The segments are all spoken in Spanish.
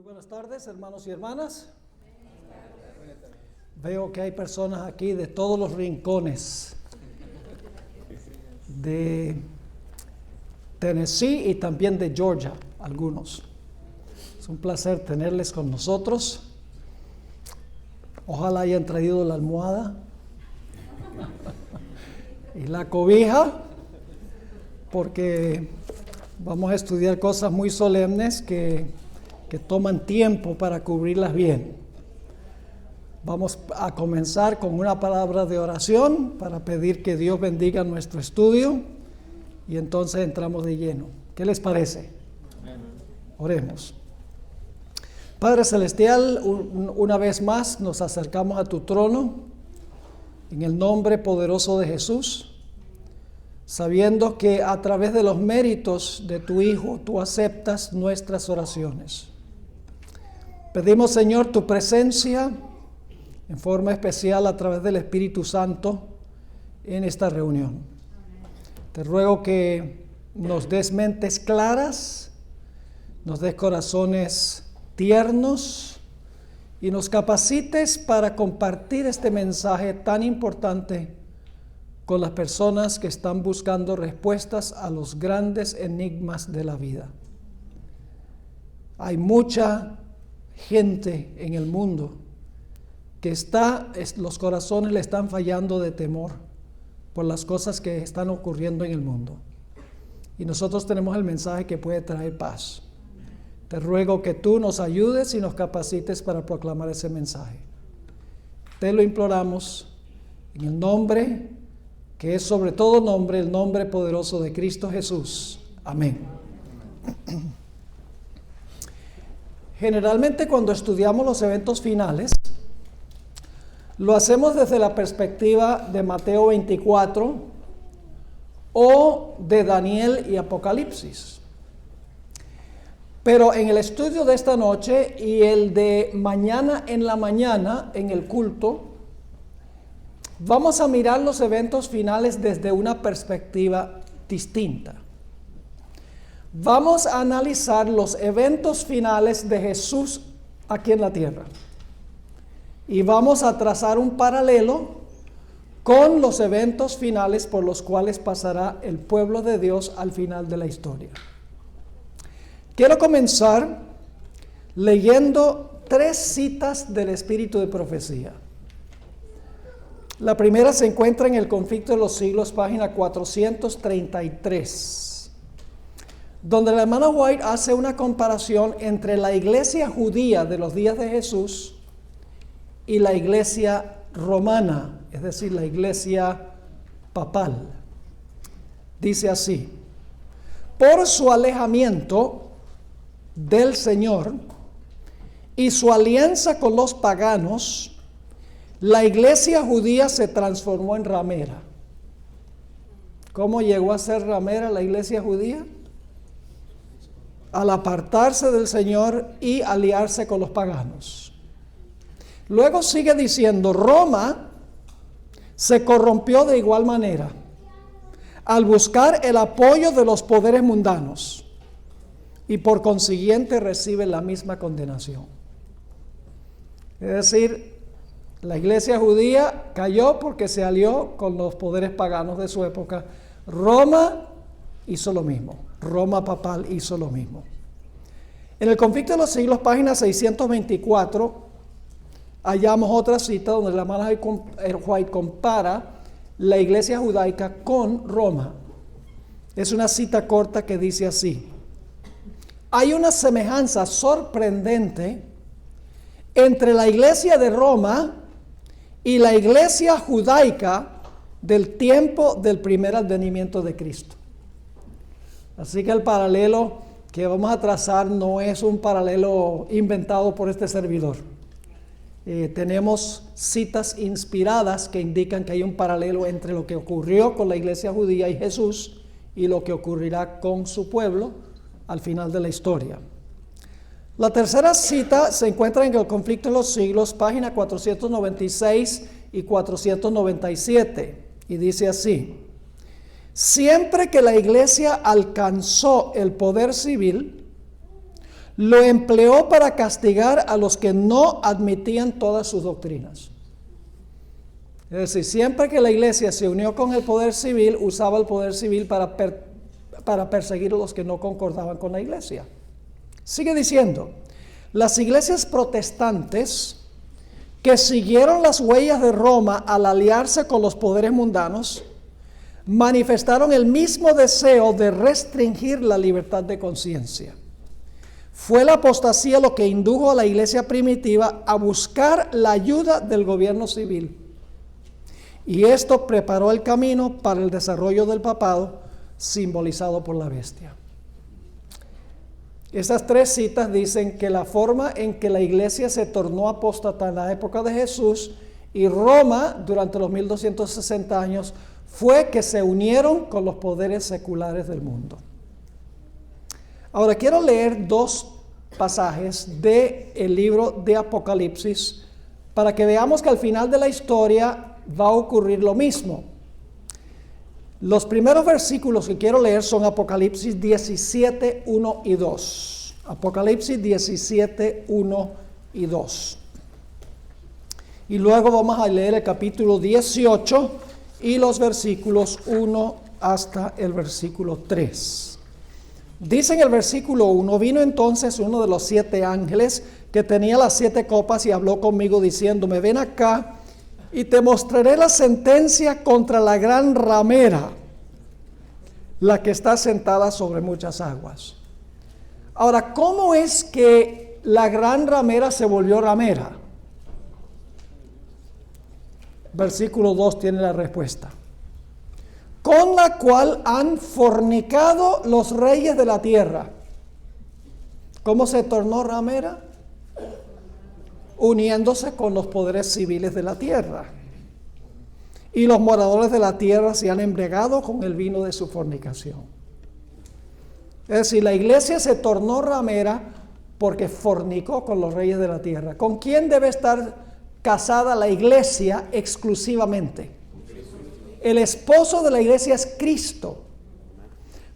Buenas tardes, hermanos y hermanas. Veo que hay personas aquí de todos los rincones de Tennessee y también de Georgia, algunos. Es un placer tenerles con nosotros. Ojalá hayan traído la almohada y la cobija, porque vamos a estudiar cosas muy solemnes que toman tiempo para cubrirlas bien. Vamos a comenzar con una palabra de oración para pedir que Dios bendiga nuestro estudio y entonces entramos de lleno. ¿Qué les parece? Oremos. Padre Celestial, una vez más nos acercamos a tu trono en el nombre poderoso de Jesús, sabiendo que a través de los méritos de tu Hijo tú aceptas nuestras oraciones. Pedimos, Señor, tu presencia en forma especial a través del Espíritu Santo en esta reunión. Te ruego que nos des mentes claras, nos des corazones tiernos y nos capacites para compartir este mensaje tan importante con las personas que están buscando respuestas a los grandes enigmas de la vida. Hay mucha gente en el mundo que los corazones le están fallando de temor por las cosas que están ocurriendo en el mundo. Y nosotros tenemos el mensaje que puede traer paz. Te ruego que tú nos ayudes y nos capacites para proclamar ese mensaje. Te lo imploramos en el nombre que es sobre todo nombre, el nombre poderoso de Cristo Jesús. Amén. Generalmente cuando estudiamos los eventos finales, lo hacemos desde la perspectiva de Mateo 24 o de Daniel y Apocalipsis. Pero en el estudio de esta noche y el de mañana en la mañana en el culto, vamos a mirar los eventos finales desde una perspectiva distinta. Vamos a analizar los eventos finales de Jesús aquí en la tierra. Y vamos a trazar un paralelo con los eventos finales por los cuales pasará el pueblo de Dios al final de la historia. Quiero comenzar leyendo 3 citas del Espíritu de Profecía. La primera se encuentra en el Conflicto de los Siglos, página 433. Donde la hermana White hace una comparación entre la iglesia judía de los días de Jesús y la iglesia romana, es decir, la iglesia papal. Dice así: por su alejamiento del Señor y su alianza con los paganos, la iglesia judía se transformó en ramera. ¿Cómo llegó a ser ramera la iglesia judía? Al apartarse del Señor y aliarse con los paganos. Luego sigue diciendo: Roma se corrompió de igual manera al buscar el apoyo de los poderes mundanos y por consiguiente recibe la misma condenación. Es decir, la iglesia judía cayó porque se alió con los poderes paganos de su época. Roma hizo lo mismo. Roma papal hizo lo mismo. En el Conflicto de los Siglos, página 624, hallamos otra cita donde la hermana White compara la iglesia judaica con Roma. Es una cita corta que dice así: hay una semejanza sorprendente entre la iglesia de Roma y la iglesia judaica del tiempo del primer advenimiento de Cristo. Así que el paralelo que vamos a trazar no es un paralelo inventado por este servidor. Tenemos citas inspiradas que indican que hay un paralelo entre lo que ocurrió con la iglesia judía y Jesús y lo que ocurrirá con su pueblo al final de la historia. La tercera cita se encuentra en el Conflicto de los Siglos, página 496 y 497, y dice así: siempre que la iglesia alcanzó el poder civil, lo empleó para castigar a los que no admitían todas sus doctrinas. Es decir, siempre que la iglesia se unió con el poder civil, usaba el poder civil para perseguir a los que no concordaban con la iglesia. Sigue diciendo, las iglesias protestantes que siguieron las huellas de Roma al aliarse con los poderes mundanos, manifestaron el mismo deseo de restringir la libertad de conciencia. Fue la apostasía lo que indujo a la iglesia primitiva a buscar la ayuda del gobierno civil. Y esto preparó el camino para el desarrollo del papado, simbolizado por la bestia. Estas tres citas dicen que la forma en que la iglesia se tornó apóstata en la época de Jesús y Roma durante los 1260 años fue que se unieron con los poderes seculares del mundo. Ahora quiero leer dos pasajes del libro de Apocalipsis para que veamos que al final de la historia va a ocurrir lo mismo. Los primeros versículos que quiero leer son Apocalipsis 17, 1 y 2. Apocalipsis 17, 1 y 2. Y luego vamos a leer el capítulo 18 y los versículos 1 hasta el versículo 3. Dice en el versículo 1, vino entonces uno de los 7 ángeles que tenía las 7 copas y habló conmigo diciéndome, ven acá y te mostraré la sentencia contra la gran ramera, la que está sentada sobre muchas aguas. Ahora, ¿cómo es que la gran ramera se volvió ramera? Versículo 2 tiene la respuesta. Con la cual han fornicado los reyes de la tierra. ¿Cómo se tornó ramera? Uniéndose con los poderes civiles de la tierra. Y los moradores de la tierra se han embriagado con el vino de su fornicación. Es decir, la iglesia se tornó ramera porque fornicó con los reyes de la tierra. ¿Con quién debe estar casada la iglesia exclusivamente? El esposo de la iglesia es Cristo.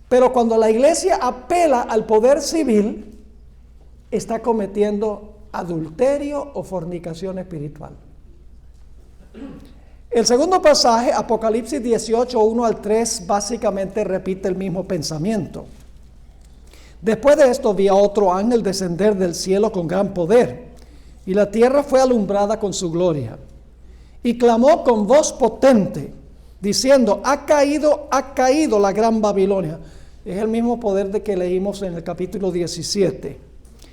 Pero cuando la iglesia apela al poder civil, está cometiendo adulterio o fornicación espiritual. El segundo pasaje, Apocalipsis 18, 1 al 3, básicamente repite el mismo pensamiento. Después de esto vi a otro ángel descender del cielo con gran poder, y la tierra fue alumbrada con su gloria. Y clamó con voz potente, diciendo, ha caído la gran Babilonia. Es el mismo poder de que leímos en el capítulo 17.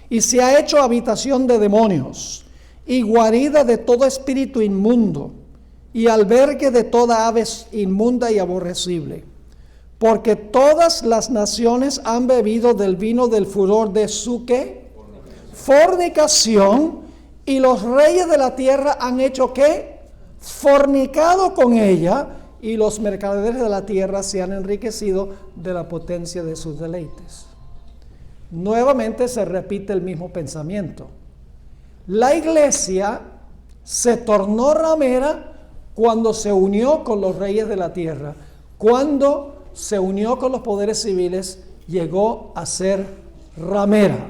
Y se ha hecho habitación de demonios, y guarida de todo espíritu inmundo, y albergue de toda ave inmunda y aborrecible. Porque todas las naciones han bebido del vino del furor de su ¿qué? Fornicación, y los reyes de la tierra han hecho ¿qué? Fornicado con ella, y los mercaderes de la tierra se han enriquecido de la potencia de sus deleites. Nuevamente se repite el mismo pensamiento. La iglesia se tornó ramera cuando se unió con los reyes de la tierra. Cuando se unió con los poderes civiles, llegó a ser ramera.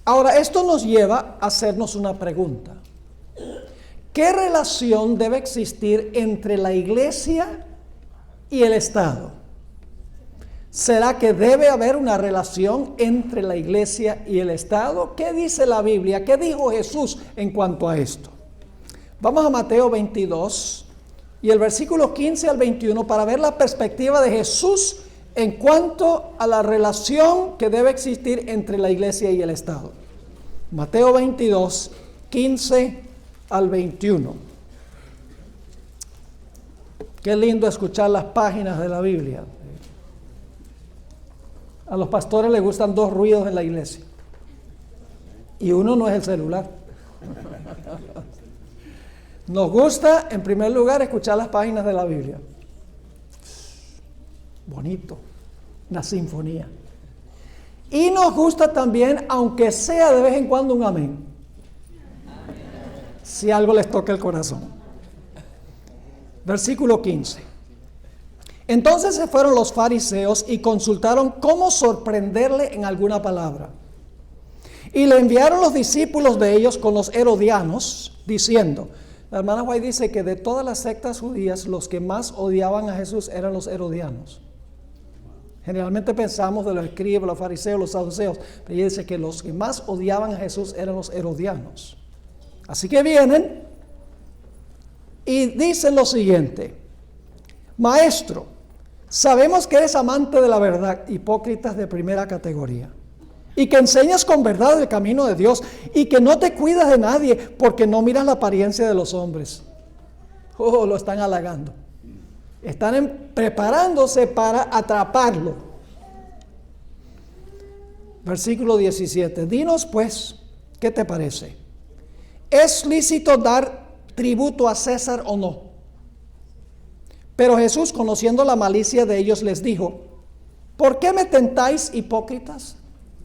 Ahora, esto nos lleva a hacernos una pregunta. ¿Qué relación debe existir entre la iglesia y el Estado? ¿Será que debe haber una relación entre la iglesia y el Estado? ¿Qué dice la Biblia? ¿Qué dijo Jesús en cuanto a esto? Vamos a Mateo 22 y el versículo 15 al 21 para ver la perspectiva de Jesús en cuanto a la relación que debe existir entre la iglesia y el Estado. Mateo 22, 15 al 21. Qué lindo escuchar las páginas de la Biblia. A los pastores les gustan 2 ruidos en la iglesia. Y uno no es el celular. Nos gusta, en primer lugar, escuchar las páginas de la Biblia. Bonito, una sinfonía. Y nos gusta también, aunque sea de vez en cuando, un amén. Si algo les toca el corazón. Versículo 15. Entonces se fueron los fariseos y consultaron cómo sorprenderle en alguna palabra. Y le enviaron los discípulos de ellos con los herodianos, diciendo, la hermana White dice que de todas las sectas judías, los que más odiaban a Jesús eran los herodianos. Generalmente pensamos de los escribas, los fariseos, los saduceos, pero ella dice que los que más odiaban a Jesús eran los herodianos. Así que vienen y dicen lo siguiente: Maestro, sabemos que eres amante de la verdad, hipócritas de primera categoría, y que enseñas con verdad el camino de Dios, y que no te cuidas de nadie, porque no miras la apariencia de los hombres. Oh, lo están halagando. Están preparándose para atraparlo. Versículo 17. Dinos pues, ¿qué te parece? ¿Es lícito dar tributo a César o no? Pero Jesús, conociendo la malicia de ellos, les dijo, ¿por qué me tentáis, hipócritas?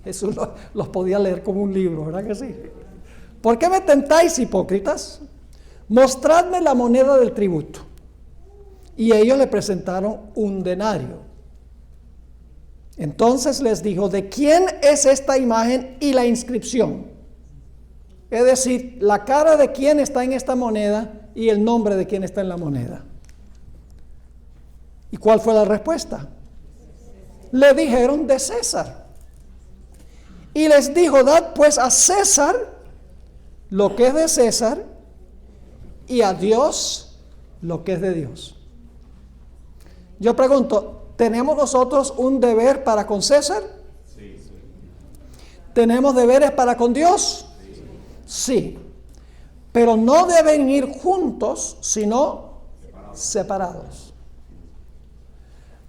Jesús los podía leer como un libro, ¿verdad que sí? ¿Por qué me tentáis, hipócritas? Mostradme la moneda del tributo. Y ellos le presentaron un denario. Entonces les dijo, ¿de quién es esta imagen y la inscripción? Es decir, la cara de quién está en esta moneda y el nombre de quién está en la moneda. ¿Y cuál fue la respuesta? Le dijeron, de César. Y les dijo, dad pues a César lo que es de César y a Dios lo que es de Dios. Yo pregunto, ¿tenemos nosotros un deber para con César? Sí. ¿Tenemos deberes para con Dios? Sí. Pero no deben ir juntos, sino separados.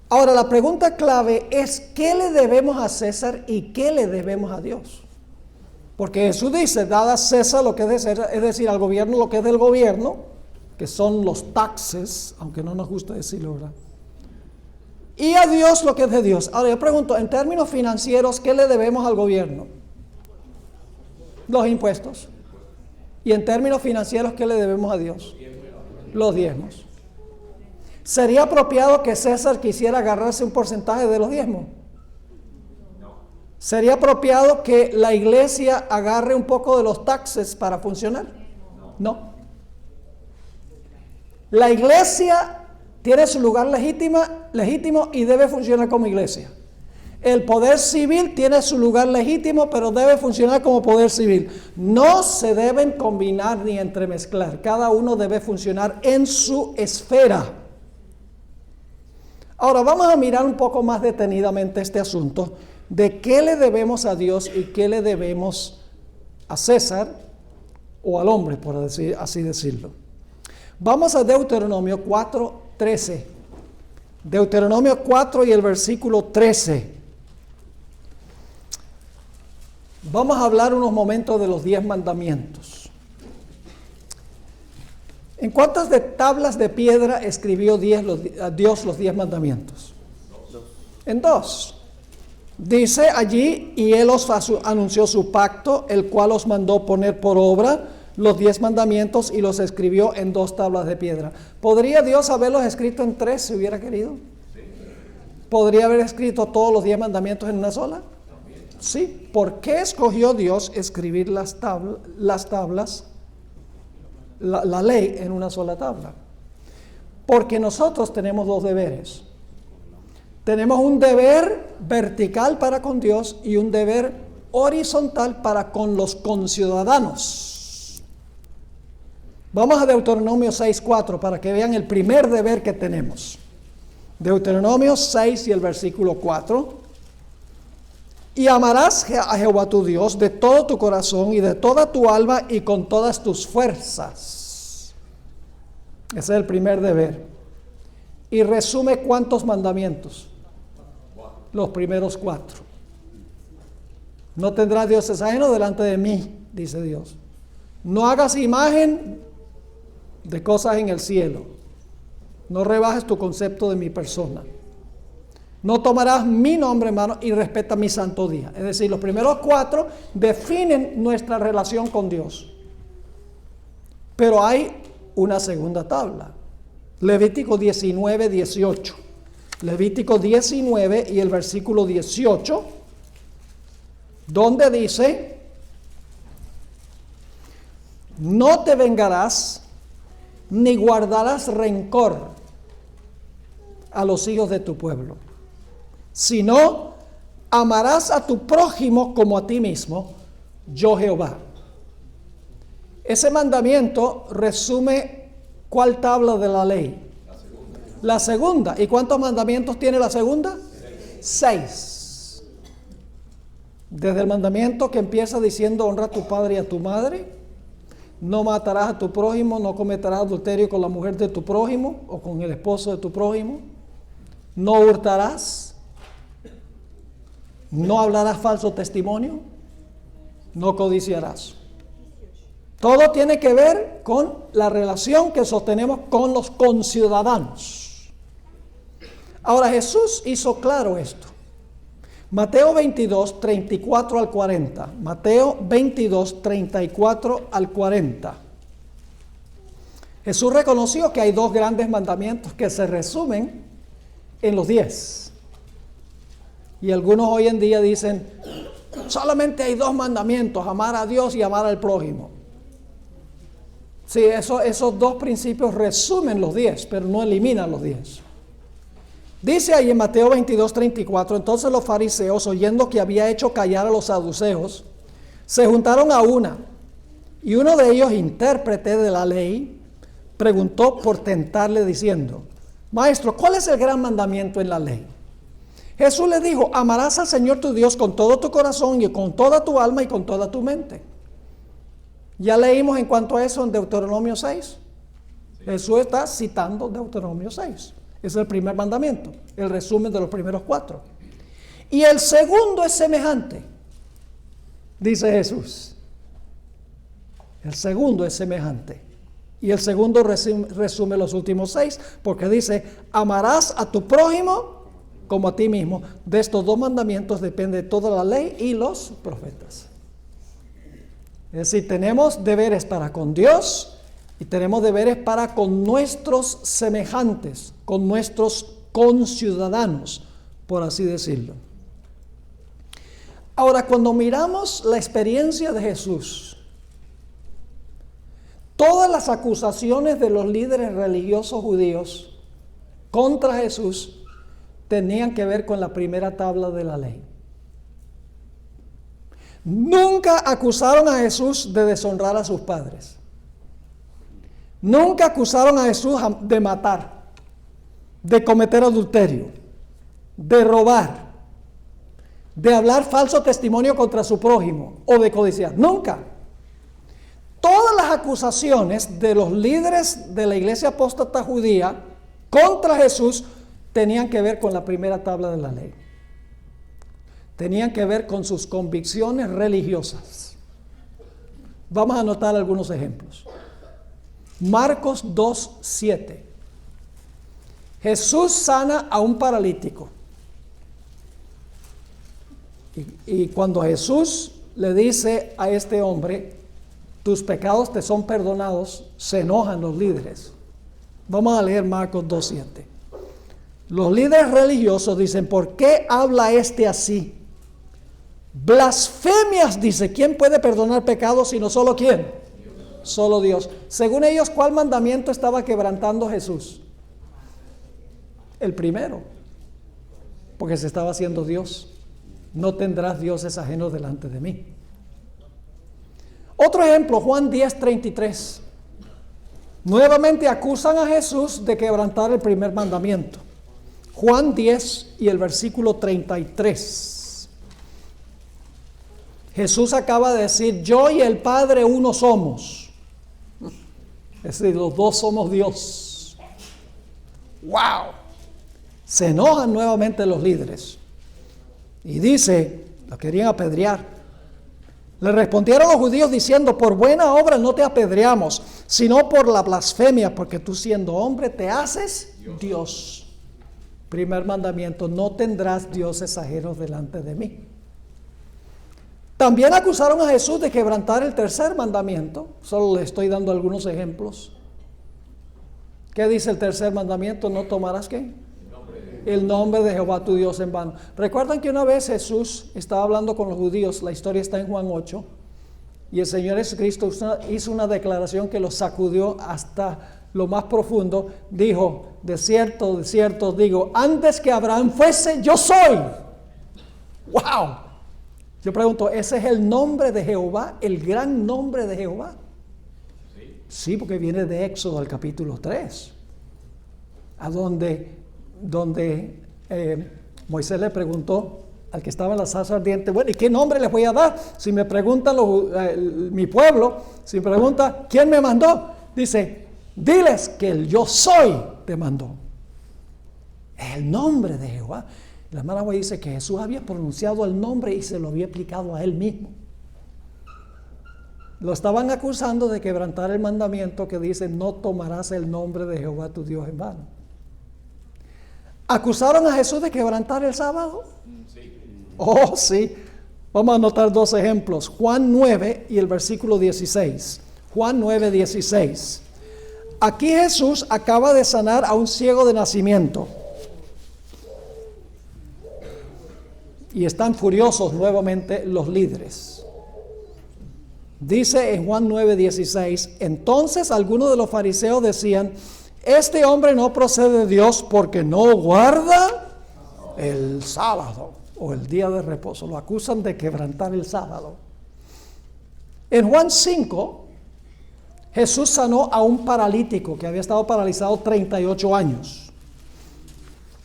Ahora, la pregunta clave es, ¿qué le debemos a César y qué le debemos a Dios? Porque Jesús dice, dad a César lo que es de César, es decir, al gobierno lo que es del gobierno, que son los taxes, aunque no nos gusta decirlo, ¿verdad? Y a Dios lo que es de Dios. Ahora yo pregunto, en términos financieros, ¿qué le debemos al gobierno? Los impuestos. Y en términos financieros, ¿qué le debemos a Dios? Los diezmos. ¿Sería apropiado que César quisiera agarrarse un porcentaje de los diezmos? ¿Sería apropiado que la iglesia agarre un poco de los taxes para funcionar? No. La iglesia tiene su lugar legítimo y debe funcionar como iglesia. El poder civil tiene su lugar legítimo, pero debe funcionar como poder civil. No se deben combinar ni entremezclar. Cada uno debe funcionar en su esfera. Ahora vamos a mirar un poco más detenidamente este asunto de qué le debemos a Dios y qué le debemos a César o al hombre, por así decirlo. Vamos a Deuteronomio 4:13. Deuteronomio 4 y el versículo 13. Vamos a hablar unos momentos de los 10 mandamientos. ¿En cuántas de tablas de piedra escribió Dios los 10 mandamientos? En 2. Dice allí, y Él os anunció su pacto, el cual os mandó poner por obra los 10 mandamientos y los escribió en 2 tablas de piedra. ¿Podría Dios haberlos escrito en 3 si hubiera querido? ¿Podría haber escrito todos los 10 mandamientos en una sola? Sí. ¿Por qué escogió Dios escribir las tablas, la ley en una sola tabla? Porque nosotros tenemos 2 deberes. Tenemos un deber vertical para con Dios y un deber horizontal para con los conciudadanos. Vamos a Deuteronomio 6:4 para que vean el primer deber que tenemos. Deuteronomio 6 y el versículo 4. Y amarás a Jehová tu Dios de todo tu corazón y de toda tu alma y con todas tus fuerzas. Ese es el primer deber. Y resume ¿cuántos mandamientos? Los primeros 4. No tendrás dioses ajenos delante de mí, dice Dios. No hagas imagen de cosas en el cielo. No rebajes tu concepto de mi persona. No tomarás mi nombre en mano y respeta mi santo día. Es decir, los primeros 4 definen nuestra relación con Dios. Pero hay una segunda tabla. Levítico 19:18. Levítico 19 y el versículo 18, donde dice: no te vengarás ni guardarás rencor a los hijos de tu pueblo, sino amarás a tu prójimo como a ti mismo, yo Jehová. Ese mandamiento resume ¿cuál tabla de la ley? La segunda. ¿Y cuántos mandamientos tiene la segunda? 6. Desde el mandamiento que empieza diciendo: honra a tu padre y a tu madre, no matarás a tu prójimo, no cometerás adulterio con la mujer de tu prójimo o con el esposo de tu prójimo, no hurtarás, no hablarás falso testimonio, no codiciarás. Todo tiene que ver con la relación que sostenemos con los conciudadanos. Ahora, Jesús hizo claro esto. Mateo 22, 34 al 40. Mateo 22, 34 al 40. Jesús reconoció que hay dos grandes mandamientos que se resumen en los 10. Y algunos hoy en día dicen: solamente hay dos mandamientos, amar a Dios y amar al prójimo. Sí, esos dos principios resumen los 10, pero no eliminan los 10. Dice ahí en Mateo 22, 34, entonces los fariseos, oyendo que había hecho callar a los saduceos, se juntaron a una, y uno de ellos, intérprete de la ley, preguntó por tentarle diciendo: Maestro, ¿cuál es el gran mandamiento en la ley? Jesús le dijo: amarás al Señor tu Dios con todo tu corazón y con toda tu alma y con toda tu mente. Ya leímos en cuanto a eso en Deuteronomio 6. Jesús está citando Deuteronomio 6. Es el primer mandamiento, el resumen de los primeros 4. Y el segundo es semejante, dice Jesús. El segundo es semejante. Y el segundo resume los últimos 6, porque dice: amarás a tu prójimo como a ti mismo. De estos dos mandamientos depende toda la ley y los profetas. Es decir, tenemos deberes para con Dios y tenemos deberes para con nuestros semejantes, con nuestros conciudadanos, por así decirlo. Ahora, cuando miramos la experiencia de Jesús, todas las acusaciones de los líderes religiosos judíos contra Jesús tenían que ver con la primera tabla de la ley. Nunca acusaron a Jesús de deshonrar a sus padres. Nunca acusaron a Jesús de matar, de cometer adulterio, de robar, de hablar falso testimonio contra su prójimo o de codiciar. Nunca. Todas las acusaciones de los líderes de la iglesia apóstata judía contra Jesús tenían que ver con la primera tabla de la ley. Tenían que ver con sus convicciones religiosas. Vamos a anotar algunos ejemplos. Marcos 2:7. Jesús sana a un paralítico. Y cuando Jesús le dice a este hombre: tus pecados te son perdonados, se enojan los líderes. Vamos a leer Marcos 2:7. Los líderes religiosos dicen: ¿por qué habla este así? Blasfemias, dice. ¿Quién puede perdonar pecados sino solo quién? Dios. Solo Dios. Según ellos, ¿cuál mandamiento estaba quebrantando Jesús? El primero, porque se estaba haciendo Dios. No tendrás dioses ajenos delante de mí. Otro ejemplo, Juan 10:33. Nuevamente acusan a Jesús de quebrantar el primer mandamiento. Juan 10 y el versículo 33. Jesús acaba de decir: yo y el Padre uno somos. Es decir, los dos somos Dios. ¡Wow! Se enojan nuevamente los líderes. Y dice, lo querían apedrear. Le respondieron los judíos diciendo: por buena obra no te apedreamos, sino por la blasfemia, porque tú siendo hombre te haces Dios. Primer mandamiento: no tendrás dioses ajenos delante de mí. También acusaron a Jesús de quebrantar el tercer mandamiento. Solo le estoy dando algunos ejemplos. ¿Qué dice el tercer mandamiento? No tomarás ¿qué? el nombre de Jehová tu Dios en vano. ¿Recuerdan que una vez Jesús estaba hablando con los judíos? La historia está en Juan 8. Y el Señor Jesucristo hizo una declaración que los sacudió hasta lo más profundo. Dijo, de cierto os digo, antes que Abraham fuese, yo soy. ¡Wow! Yo pregunto, ¿ese es el nombre de Jehová? ¿El gran nombre de Jehová? Sí, porque viene de Éxodo al capítulo 3. A donde Moisés le preguntó al que estaba en la zarza ardiente, bueno, ¿y qué nombre les voy a dar? Si me preguntan mi pueblo, si me preguntan, ¿quién me mandó? Dice, diles que el yo soy te mandó. Es el nombre de Jehová. La hermana Guay dice que Jesús había pronunciado el nombre y se lo había aplicado a él mismo. Lo estaban acusando de quebrantar el mandamiento que dice, no tomarás el nombre de Jehová tu Dios en vano. ¿Acusaron a Jesús de quebrantar el sábado? Sí. Oh, sí. Vamos a anotar dos ejemplos. Juan 9 y el versículo 16. Juan 9, 16. Aquí Jesús acaba de sanar a un ciego de nacimiento. Y están furiosos nuevamente los líderes. Dice en Juan 9, 16, entonces algunos de los fariseos decían, este hombre no procede de Dios porque no guarda el sábado o el día de reposo. Lo acusan de quebrantar el sábado. En Juan 5, Jesús sanó a un paralítico que había estado paralizado 38 años.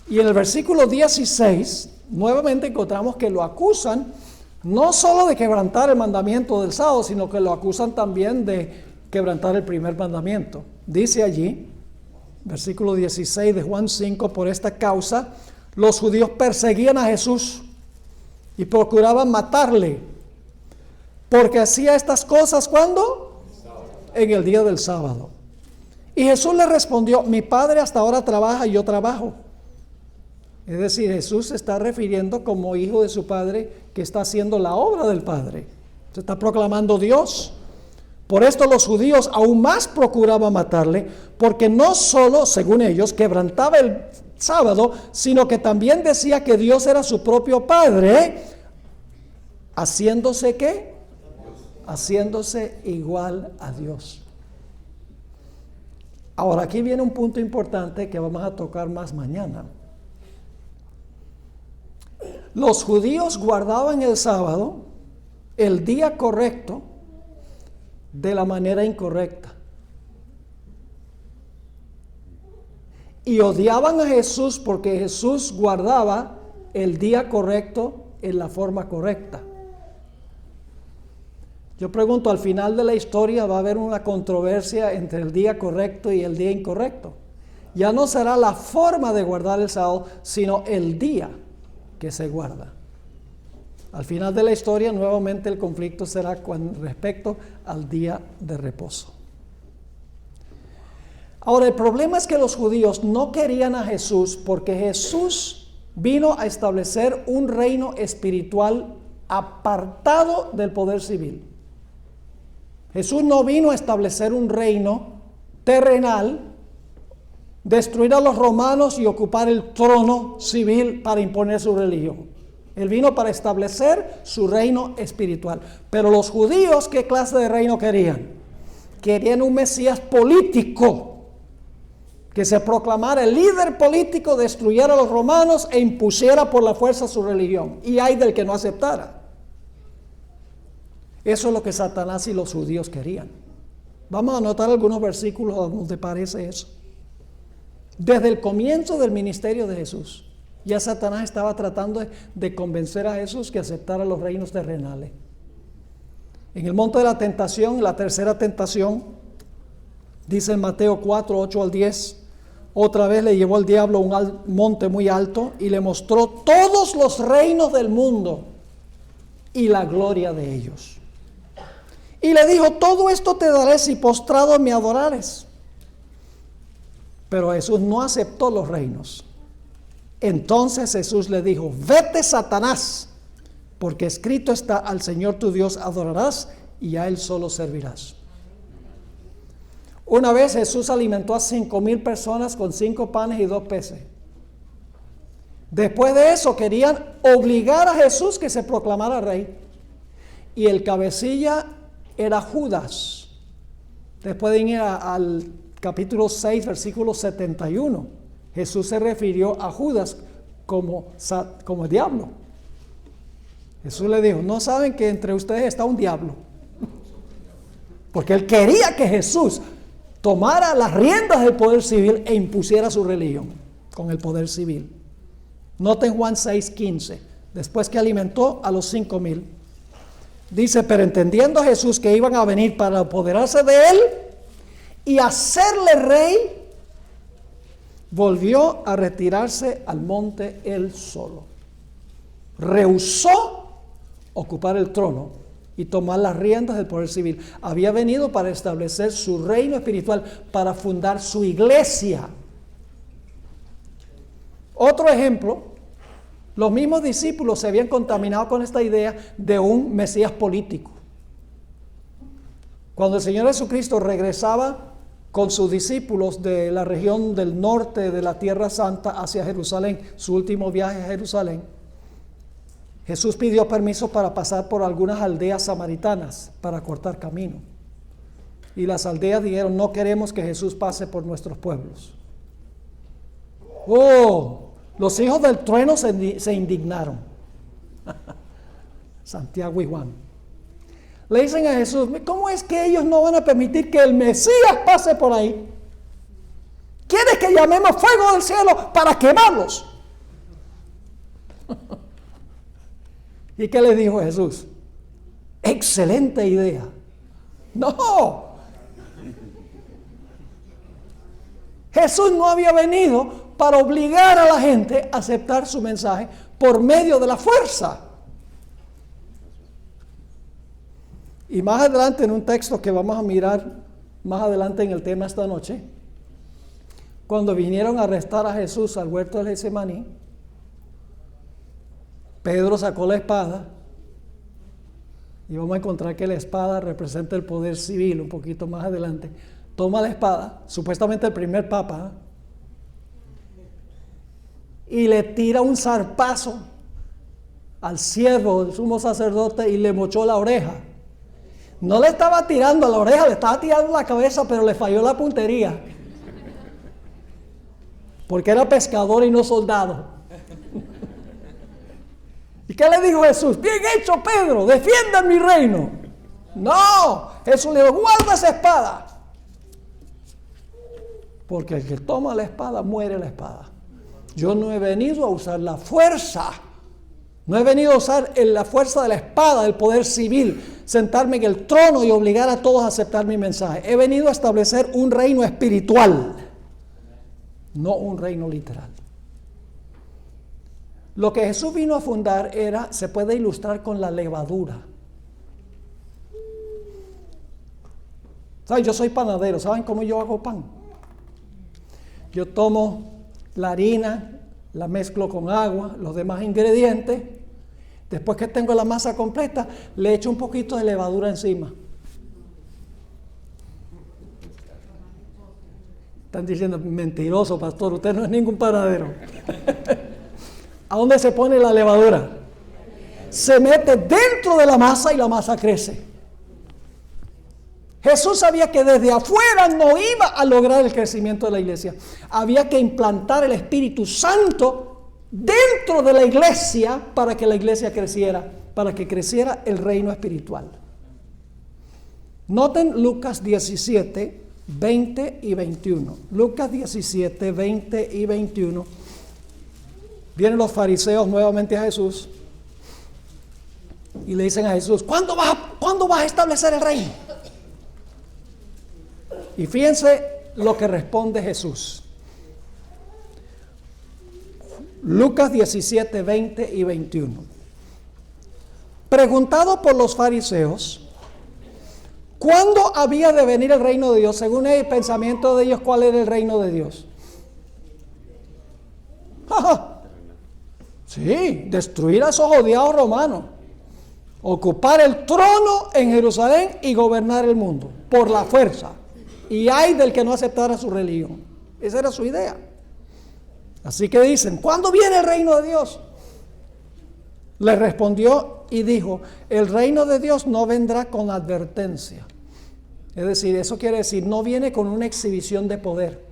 Y en el versículo 16, nuevamente encontramos que lo acusan no solo de quebrantar el mandamiento del sábado, sino que lo acusan también de quebrantar el primer mandamiento. Dice allí, versículo 16 de Juan 5, por esta causa, los judíos perseguían a Jesús y procuraban matarle, porque hacía estas cosas, ¿cuándo? En el día del sábado. Y Jesús le respondió, mi Padre hasta ahora trabaja y yo trabajo. Es decir, Jesús se está refiriendo como hijo de su Padre que está haciendo la obra del Padre. Se está proclamando Dios. Por esto los judíos aún más procuraban matarle, porque no solo, según ellos, quebrantaba el sábado, sino que también decía que Dios era su propio Padre, haciéndose ¿qué? Haciéndose igual a Dios. Ahora, aquí viene un punto importante que vamos a tocar más mañana. Los judíos guardaban el sábado, el día correcto, de la manera incorrecta. Y odiaban a Jesús porque Jesús guardaba el día correcto en la forma correcta. Yo pregunto, al final de la historia va a haber una controversia entre el día correcto y el día incorrecto. Ya no será la forma de guardar el sábado, sino el día que se guarda. Al final de la historia, nuevamente el conflicto será con respecto al día de reposo. Ahora, el problema es que los judíos no querían a Jesús porque Jesús vino a establecer un reino espiritual apartado del poder civil. Jesús no vino a establecer un reino terrenal, destruir a los romanos y ocupar el trono civil para imponer su religión. Él vino para establecer su reino espiritual. Pero los judíos, ¿qué clase de reino querían? Querían un Mesías político, que se proclamara el líder político, destruyera a los romanos e impusiera por la fuerza su religión. Y hay del que no aceptara. Eso es lo que Satanás y los judíos querían. Vamos a anotar algunos versículos donde parece eso. Desde el comienzo del ministerio de Jesús, ya Satanás estaba tratando de convencer a Jesús que aceptara los reinos terrenales. En el monte de la tentación, la tercera tentación, dice en Mateo 4, 8 al 10, otra vez le llevó el diablo a un monte muy alto y le mostró todos los reinos del mundo y la gloria de ellos. Y le dijo, todo esto te daré si postrado me adorares. Pero Jesús no aceptó los reinos. Entonces Jesús le dijo, vete Satanás, porque escrito está, al Señor tu Dios adorarás y a Él solo servirás. Una vez Jesús alimentó a 5,000 personas con 5 panes y 2 peces. Después de eso querían obligar a Jesús que se proclamara rey. Y el cabecilla era Judas. Después de ir al capítulo 6, versículo 71, Jesús se refirió a Judas como el diablo. Jesús le dijo, ¿no saben que entre ustedes está un diablo? Porque él quería que Jesús tomara las riendas del poder civil e impusiera su religión con el poder civil. Noten Juan 6:15, después que alimentó a los 5,000. Dice, pero entendiendo Jesús que iban a venir para apoderarse de él y hacerle rey, volvió a retirarse al monte él solo. Rehusó ocupar el trono y tomar las riendas del poder civil. Había venido para establecer su reino espiritual, para fundar su iglesia. Otro ejemplo, los mismos discípulos se habían contaminado con esta idea de un Mesías político. Cuando el Señor Jesucristo regresaba con sus discípulos de la región del norte de la Tierra Santa hacia Jerusalén, su último viaje a Jerusalén, Jesús pidió permiso para pasar por algunas aldeas samaritanas para cortar camino. Y las aldeas dijeron, no queremos que Jesús pase por nuestros pueblos. Los hijos del trueno se indignaron. Santiago y Juan. Le dicen a Jesús, ¿cómo es que ellos no van a permitir que el Mesías pase por ahí? ¿Quieres que llamemos fuego del cielo para quemarlos? ¿Y qué les dijo Jesús? Excelente idea. No. Jesús no había venido para obligar a la gente a aceptar su mensaje por medio de la fuerza. Y más adelante en un texto que vamos a mirar más adelante en el tema esta noche, cuando vinieron a arrestar a Jesús al huerto del Getsemaní, Pedro sacó la espada y vamos a encontrar que la espada representa el poder civil un poquito más adelante. Toma la espada, supuestamente el primer papa, y le tira un zarpazo al siervo del sumo sacerdote y le mochó la oreja. No le estaba tirando a la oreja, le estaba tirando a la cabeza, pero le falló la puntería. Porque era pescador y no soldado. ¿Y qué le dijo Jesús? Bien hecho, Pedro, defienda mi reino. No, Jesús le dijo, guarda esa espada. Porque el que toma la espada, muere la espada. Yo no he venido a usar la fuerza. No he venido a usar la fuerza de la espada, del poder civil, sentarme en el trono y obligar a todos a aceptar mi mensaje. He venido a establecer un reino espiritual, no un reino literal. Lo que Jesús vino a fundar se puede ilustrar con la levadura. ¿Saben? Yo soy panadero. ¿Saben cómo yo hago pan? Yo tomo la harina, la mezclo con agua, los demás ingredientes. Después que tengo la masa completa, le echo un poquito de levadura encima. Están diciendo, mentiroso, pastor, usted no es ningún panadero. ¿A dónde se pone la levadura? Se mete dentro de la masa y la masa crece. Jesús sabía que desde afuera no iba a lograr el crecimiento de la iglesia. Había que implantar el Espíritu Santo dentro de la iglesia para que la iglesia creciera, para que creciera el reino espiritual. Noten Lucas 17, 20 y 21. Lucas 17, 20 y 21. Vienen los fariseos nuevamente a Jesús y le dicen a Jesús, ¿cuándo vas a establecer el reino? Y fíjense lo que responde Jesús. Lucas 17, 20 y 21. Preguntado por los fariseos, ¿cuándo había de venir el reino de Dios? Según el pensamiento de ellos, ¿cuál era el reino de Dios? Sí, destruir a esos odiados romanos, ocupar el trono en Jerusalén y gobernar el mundo por la fuerza. Y ay del que no aceptara su religión. Esa era su idea. Así que dicen, ¿cuándo viene el reino de Dios? Le respondió y dijo, el reino de Dios no vendrá con advertencia. Es decir, eso quiere decir, no viene con una exhibición de poder.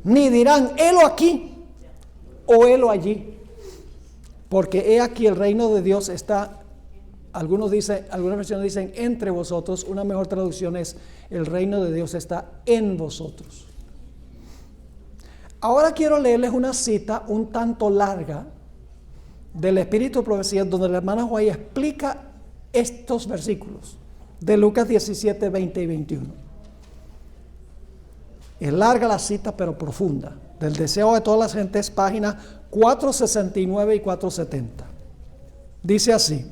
Ni dirán, helo aquí o helo allí. Porque he aquí el reino de Dios está, algunas versiones dicen entre vosotros, una mejor traducción es, el reino de Dios está en vosotros. Ahora quiero leerles una cita un tanto larga del Espíritu de Profecía, donde la hermana White explica estos versículos de Lucas 17, 20 y 21. Es larga la cita, pero profunda. Del deseo de todas las gentes, páginas 469 y 470. Dice así: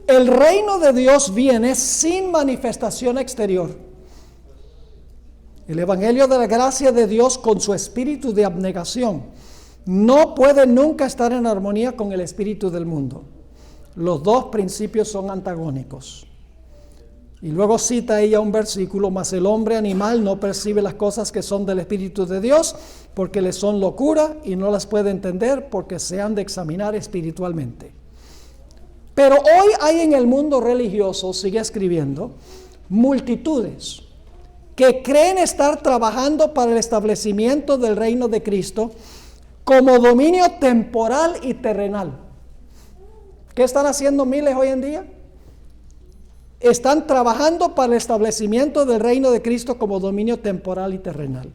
el reino de Dios viene sin manifestación exterior. El evangelio de la gracia de Dios con su espíritu de abnegación no puede nunca estar en armonía con el espíritu del mundo. Los dos principios son antagónicos. Y luego cita ella un versículo, mas el hombre animal no percibe las cosas que son del Espíritu de Dios, porque le son locura y no las puede entender porque se han de examinar espiritualmente. Pero hoy hay en el mundo religioso, sigue escribiendo, multitudes que creen estar trabajando para el establecimiento del reino de Cristo como dominio temporal y terrenal. ¿Qué están haciendo miles hoy en día? Están trabajando para el establecimiento del reino de Cristo como dominio temporal y terrenal.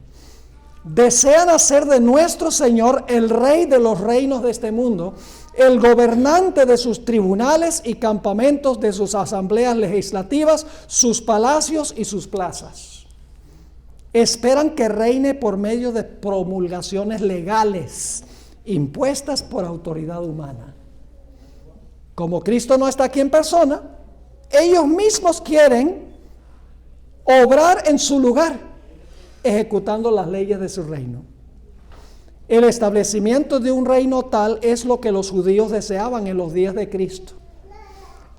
Desean hacer de nuestro Señor el rey de los reinos de este mundo, el gobernante de sus tribunales y campamentos, de sus asambleas legislativas, sus palacios y sus plazas. Esperan que reine por medio de promulgaciones legales impuestas por autoridad humana. Como Cristo no está aquí en persona, ellos mismos quieren obrar en su lugar, ejecutando las leyes de su reino. El establecimiento de un reino tal es lo que los judíos deseaban en los días de Cristo.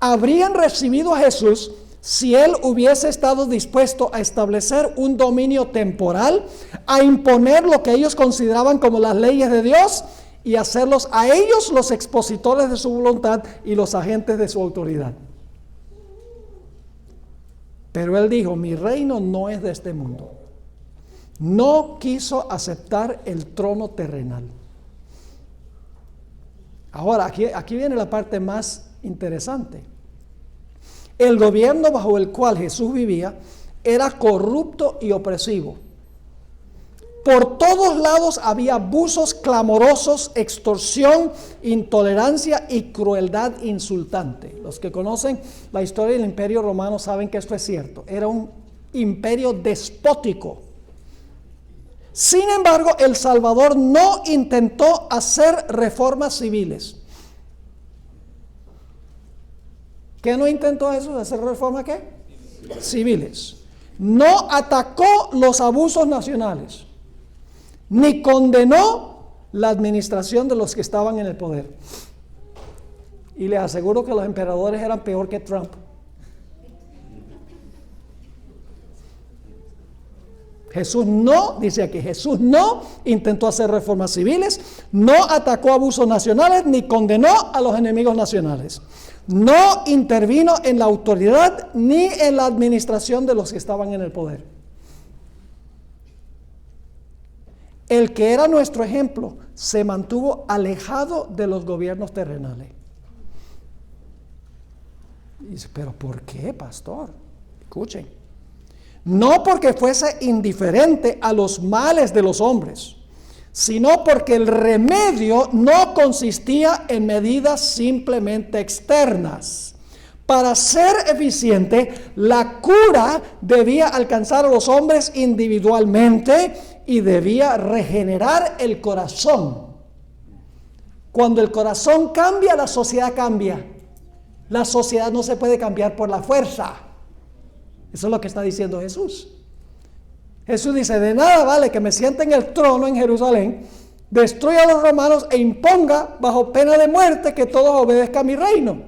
Habrían recibido a Jesús si Él hubiese estado dispuesto a establecer un dominio temporal, a imponer lo que ellos consideraban como las leyes de Dios y hacerlos a ellos los expositores de su voluntad y los agentes de su autoridad. Pero Él dijo, mi reino no es de este mundo. No quiso aceptar el trono terrenal. Ahora, aquí viene la parte más interesante. El gobierno bajo el cual Jesús vivía era corrupto y opresivo. Por todos lados había abusos clamorosos, extorsión, intolerancia y crueldad insultante. Los que conocen la historia del Imperio Romano saben que esto es cierto. Era un imperio despótico. Sin embargo, el Salvador no intentó hacer reformas civiles. ¿Qué no intentó Jesús? ¿Hacer reformas qué? Civiles. No atacó los abusos nacionales, ni condenó la administración de los que estaban en el poder. Y les aseguro que los emperadores eran peor que Trump. Jesús no, dice aquí, Jesús no intentó hacer reformas civiles, no atacó abusos nacionales, ni condenó a los enemigos nacionales. No intervino en la autoridad ni en la administración de los que estaban en el poder. El que era nuestro ejemplo se mantuvo alejado de los gobiernos terrenales. Y dice, ¿pero por qué, pastor? Escuchen. No porque fuese indiferente a los males de los hombres, sino porque el remedio no consistía en medidas simplemente externas. Para ser eficiente, la cura debía alcanzar a los hombres individualmente y debía regenerar el corazón. Cuando el corazón cambia, la sociedad cambia. La sociedad no se puede cambiar por la fuerza. Eso es lo que está diciendo Jesús. Jesús dice, de nada vale que me siente en el trono en Jerusalén, destruya a los romanos e imponga bajo pena de muerte que todos obedezcan a mi reino.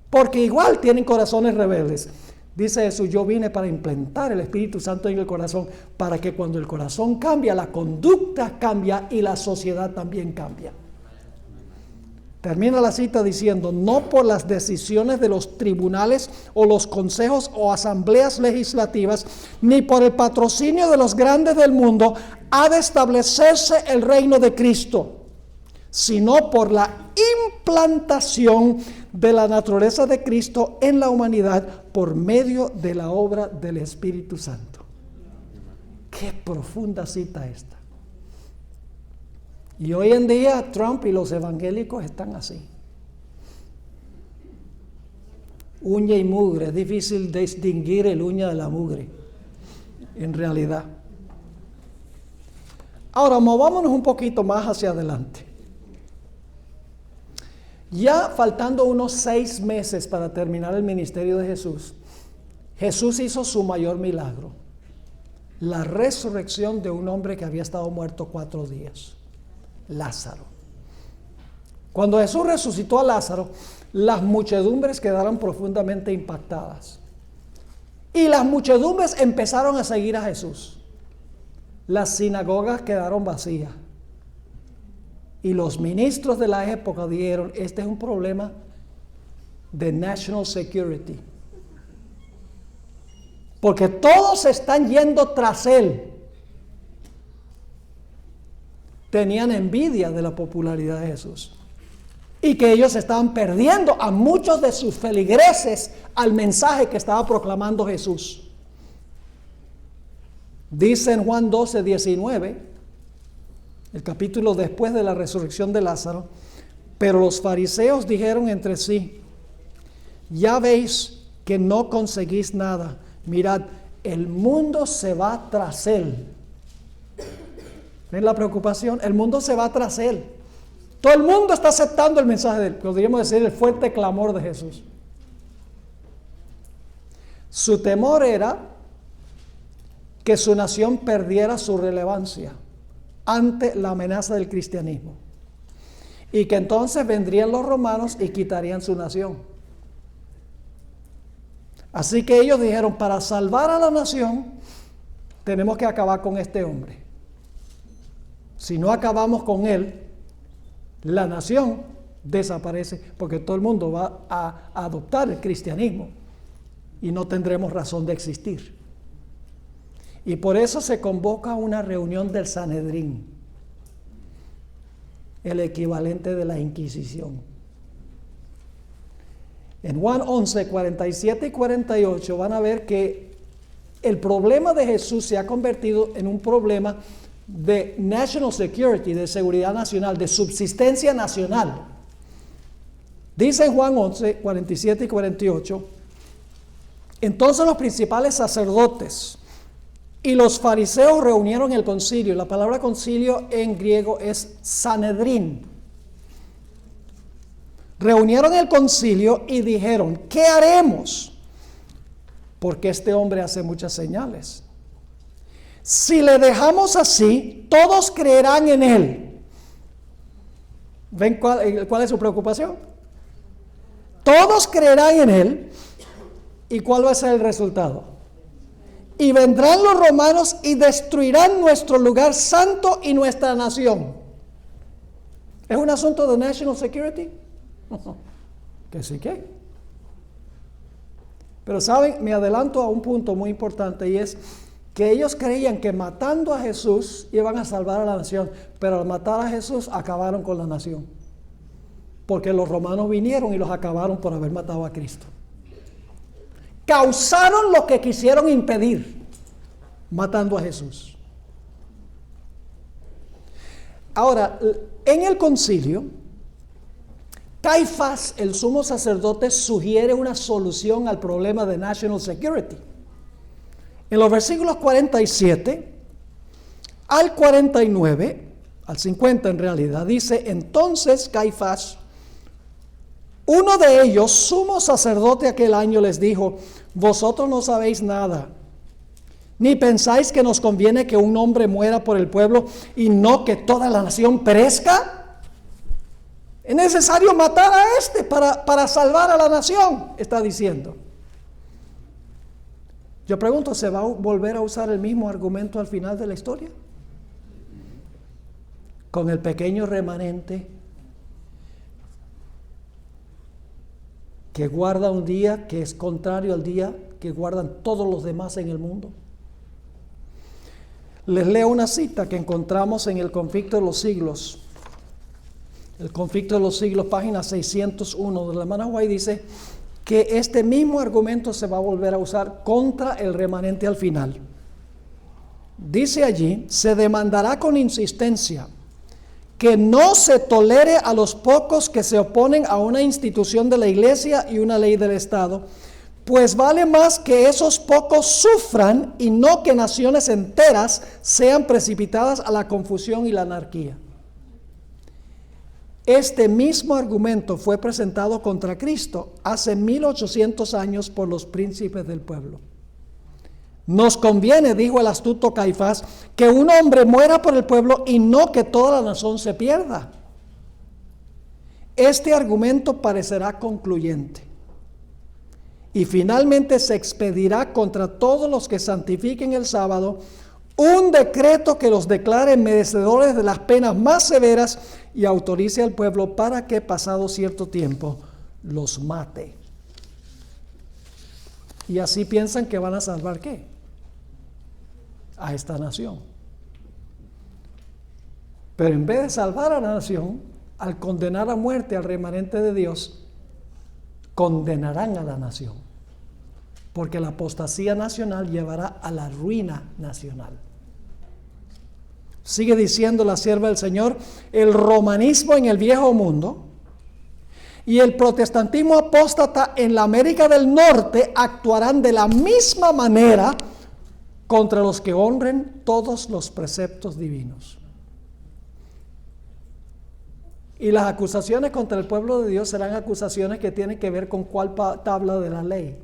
Porque igual tienen corazones rebeldes. Dice Jesús, yo vine para implantar el Espíritu Santo en el corazón, para que cuando el corazón cambia, la conducta cambia y la sociedad también cambia. Termina la cita diciendo, no por las decisiones de los tribunales o los consejos o asambleas legislativas, ni por el patrocinio de los grandes del mundo, ha de establecerse el reino de Cristo, sino por la implantación de la naturaleza de Cristo en la humanidad por medio de la obra del Espíritu Santo. Qué profunda cita esta. Y hoy en día Trump y los evangélicos están así. Uña y mugre, es difícil distinguir el uña de la mugre, en realidad. Ahora, movámonos un poquito más hacia adelante. Ya faltando unos 6 meses para terminar el ministerio de Jesús, Jesús hizo su mayor milagro, la resurrección de un hombre que había estado muerto 4 días, Lázaro. Cuando Jesús resucitó a Lázaro, las muchedumbres quedaron profundamente impactadas. Y las muchedumbres empezaron a seguir a Jesús. Las sinagogas quedaron vacías. Y los ministros de la época dijeron, este es un problema de national security. Porque todos están yendo tras él. Tenían envidia de la popularidad de Jesús. Y que ellos estaban perdiendo a muchos de sus feligreses al mensaje que estaba proclamando Jesús. Dice en Juan 12, 19, el capítulo después de la resurrección de Lázaro, pero los fariseos dijeron entre sí, ya veis que no conseguís nada, mirad, el mundo se va tras él. ¿Ven la preocupación? El mundo se va tras él. Todo el mundo está aceptando el mensaje de él, podríamos decir el fuerte clamor de Jesús. Su temor era que su nación perdiera su relevancia ante la amenaza del cristianismo, y que entonces vendrían los romanos y quitarían su nación. Así que ellos dijeron, para salvar a la nación tenemos que acabar con este hombre. Si no acabamos con él, la nación desaparece, porque todo el mundo va a adoptar el cristianismo y no tendremos razón de existir. Y por eso se convoca una reunión del Sanedrín, el equivalente de la Inquisición. En Juan 11, 47 y 48 van a ver que el problema de Jesús se ha convertido en un problema de national security, de seguridad nacional, de subsistencia nacional. Dice en Juan 11, 47 y 48, entonces los principales sacerdotes y los fariseos reunieron el concilio. La palabra concilio en griego es Sanedrín. Reunieron el concilio y dijeron, ¿qué haremos? Porque este hombre hace muchas señales. Si le dejamos así, todos creerán en él. ¿Ven cuál es su preocupación? Todos creerán en él. ¿Y cuál va a ser el resultado? Y vendrán los romanos y destruirán nuestro lugar santo y nuestra nación. ¿Es un asunto de national security? Que sí que. Pero saben, me adelanto a un punto muy importante, y es que ellos creían que matando a Jesús iban a salvar a la nación, pero al matar a Jesús acabaron con la nación, porque los romanos vinieron y los acabaron por haber matado a Cristo. Causaron lo que quisieron impedir, matando a Jesús. Ahora, en el concilio, Caifás, el sumo sacerdote, sugiere una solución al problema de national security. En los versículos 47 al 49, al 50 en realidad, dice, entonces Caifás, uno de ellos, sumo sacerdote aquel año, les dijo, vosotros no sabéis nada, ni pensáis que nos conviene que un hombre muera por el pueblo y no que toda la nación perezca. Es necesario matar a este para salvar a la nación, está diciendo. Yo pregunto, ¿se va a volver a usar el mismo argumento al final de la historia? Con el pequeño remanente que guarda un día que es contrario al día que guardan todos los demás en el mundo. Les leo una cita que encontramos en el Conflicto de los Siglos. El Conflicto de los Siglos, página 601 de la hermana White, dice que este mismo argumento se va a volver a usar contra el remanente al final. Dice allí, se demandará con insistencia que no se tolere a los pocos que se oponen a una institución de la Iglesia y una ley del Estado, pues vale más que esos pocos sufran y no que naciones enteras sean precipitadas a la confusión y la anarquía. Este mismo argumento fue presentado contra Cristo hace 1800 años por los príncipes del pueblo. Nos conviene, dijo el astuto Caifás, que un hombre muera por el pueblo y no que toda la nación se pierda. Este argumento parecerá concluyente y finalmente se expedirá contra todos los que santifiquen el sábado un decreto que los declare merecedores de las penas más severas y autorice al pueblo para que pasado cierto tiempo los mate. Y así piensan que van a salvar ¿qué? A esta nación. Pero en vez de salvar a la nación, al condenar a muerte al remanente de Dios, condenarán a la nación. Porque la apostasía nacional llevará a la ruina nacional. Sigue diciendo la sierva del Señor, el romanismo en el viejo mundo y el protestantismo apóstata en la América del Norte actuarán de la misma manera contra los que honren todos los preceptos divinos. Y las acusaciones contra el pueblo de Dios serán acusaciones que tienen que ver con cuál tabla de la ley.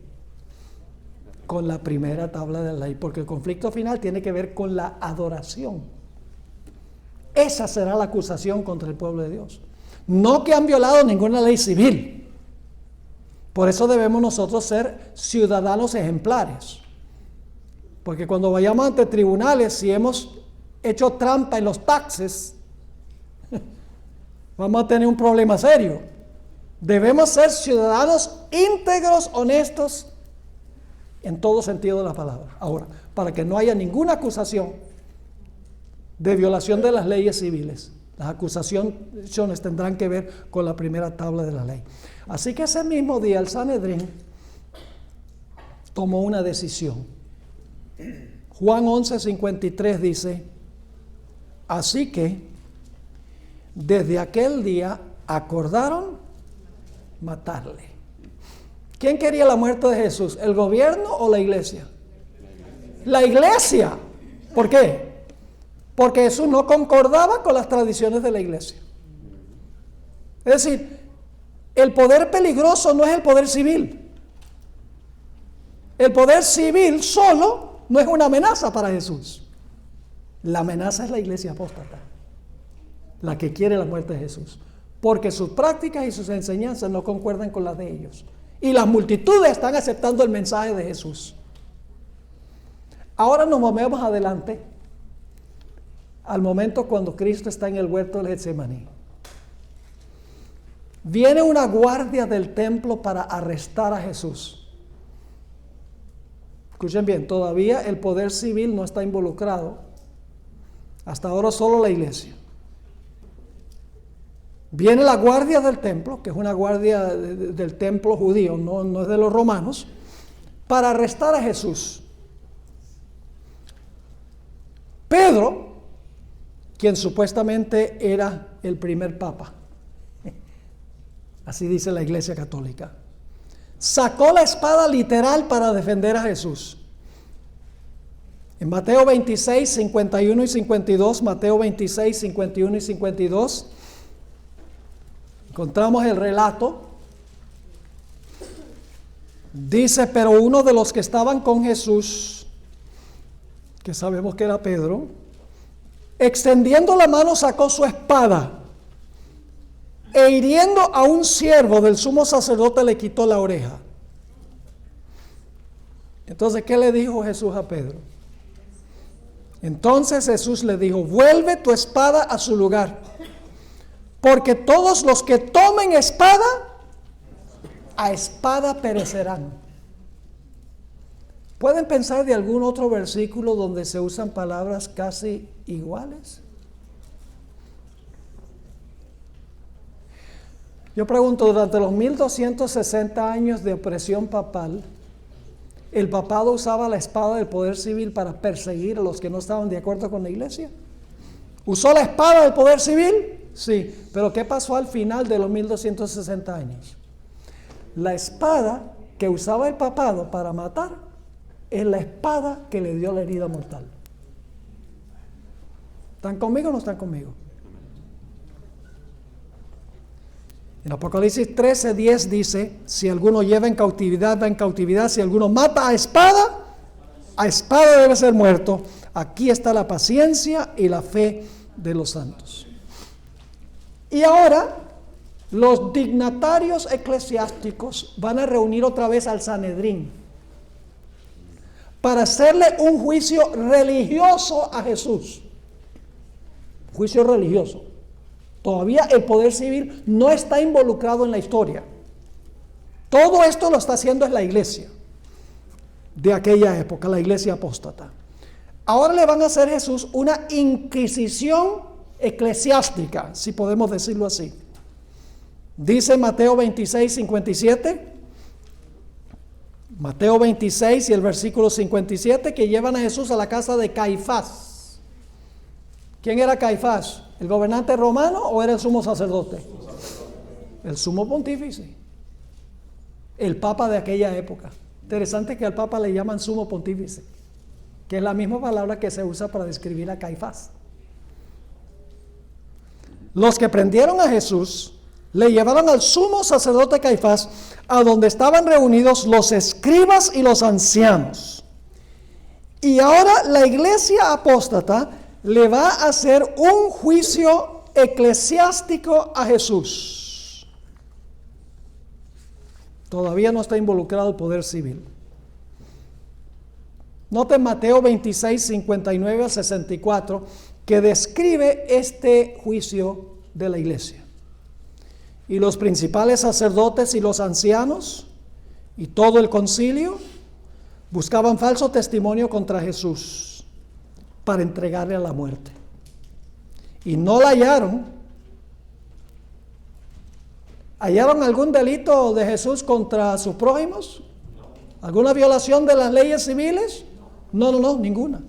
Con la primera tabla de la ley, porque el conflicto final tiene que ver con la adoración. Esa será la acusación contra el pueblo de Dios. No que han violado ninguna ley civil. Por eso debemos nosotros ser ciudadanos ejemplares. Porque cuando vayamos ante tribunales, si hemos hecho trampa en los taxes, vamos a tener un problema serio. Debemos ser ciudadanos íntegros, honestos, en todo sentido de la palabra. Ahora, para que no haya ninguna acusación de violación de las leyes civiles, las acusaciones tendrán que ver con la primera tabla de la ley. Así que ese mismo día el Sanedrín tomó una decisión. Juan 11:53 dice, así que desde aquel día acordaron matarle. ¿Quién quería la muerte de Jesús? ¿El gobierno o la iglesia? La iglesia. ¿Por qué? Porque Jesús no concordaba con las tradiciones de la iglesia. Es decir, el poder peligroso no es el poder civil. El poder civil solo no es una amenaza para Jesús. La amenaza es la iglesia apóstata, la que quiere la muerte de Jesús, porque sus prácticas y sus enseñanzas no concuerdan con las de ellos. Y las multitudes están aceptando el mensaje de Jesús. Ahora nos movemos adelante al momento cuando Cristo está en el huerto del Getsemaní. Viene una guardia del templo para arrestar a Jesús. Escuchen bien, todavía el poder civil no está involucrado. Hasta ahora solo la iglesia. Viene la guardia del templo, que es una guardia del templo judío, no es de los romanos, para arrestar a Jesús. Pedro, quien supuestamente era el primer papa, así dice la Iglesia Católica, sacó la espada literal para defender a Jesús. En Mateo 26, 51 y 52, Mateo 26, 51 y 52, encontramos el relato. Dice, pero uno de los que estaban con Jesús, que sabemos que era Pedro, extendiendo la mano sacó su espada e hiriendo a un siervo del sumo sacerdote le quitó la oreja. Entonces, ¿qué le dijo Jesús a Pedro? Entonces Jesús le dijo, vuelve tu espada a su lugar, porque todos los que tomen espada, a espada perecerán. ¿Pueden pensar de algún otro versículo donde se usan palabras casi iguales? Yo pregunto, durante los 1260 años de opresión papal, ¿el papado usaba la espada del poder civil para perseguir a los que no estaban de acuerdo con la iglesia? ¿Usó la espada del poder civil? Sí, pero ¿qué pasó al final de los 1260 años? La espada que usaba el papado para matar es la espada que le dio la herida mortal. ¿Están conmigo o no están conmigo? En Apocalipsis 13:10 dice, si alguno lleva en cautividad, va en cautividad. Si alguno mata a espada debe ser muerto. Aquí está la paciencia y la fe de los santos. Y ahora, los dignatarios eclesiásticos van a reunir otra vez al Sanedrín para hacerle un juicio religioso a Jesús. Juicio religioso. Todavía el poder civil no está involucrado en la historia. Todo esto lo está haciendo es la iglesia de aquella época, la iglesia apóstata. Ahora le van a hacer a Jesús una inquisición eclesiástica, si podemos decirlo así. Dice Mateo 26:57, Mateo 26 y el versículo 57, que llevan a Jesús a la casa de Caifás. ¿Quién era Caifás? ¿El gobernante romano o era el sumo sacerdote? El sumo pontífice, el papa de aquella época. Interesante que al papa le llaman sumo pontífice, que es la misma palabra que se usa para describir a Caifás. Los que prendieron a Jesús le llevaron al sumo sacerdote Caifás, a donde estaban reunidos los escribas y los ancianos. Y ahora la iglesia apóstata le va a hacer un juicio eclesiástico a Jesús. Todavía no está involucrado el poder civil. Noten Mateo 26, 59 a 64, que describe este juicio de la iglesia. Y los principales sacerdotes y los ancianos y todo el concilio buscaban falso testimonio contra Jesús para entregarle a la muerte. Y no la hallaron. ¿Hallaron algún delito de Jesús contra sus prójimos? ¿Alguna violación de las leyes civiles? No, ninguna.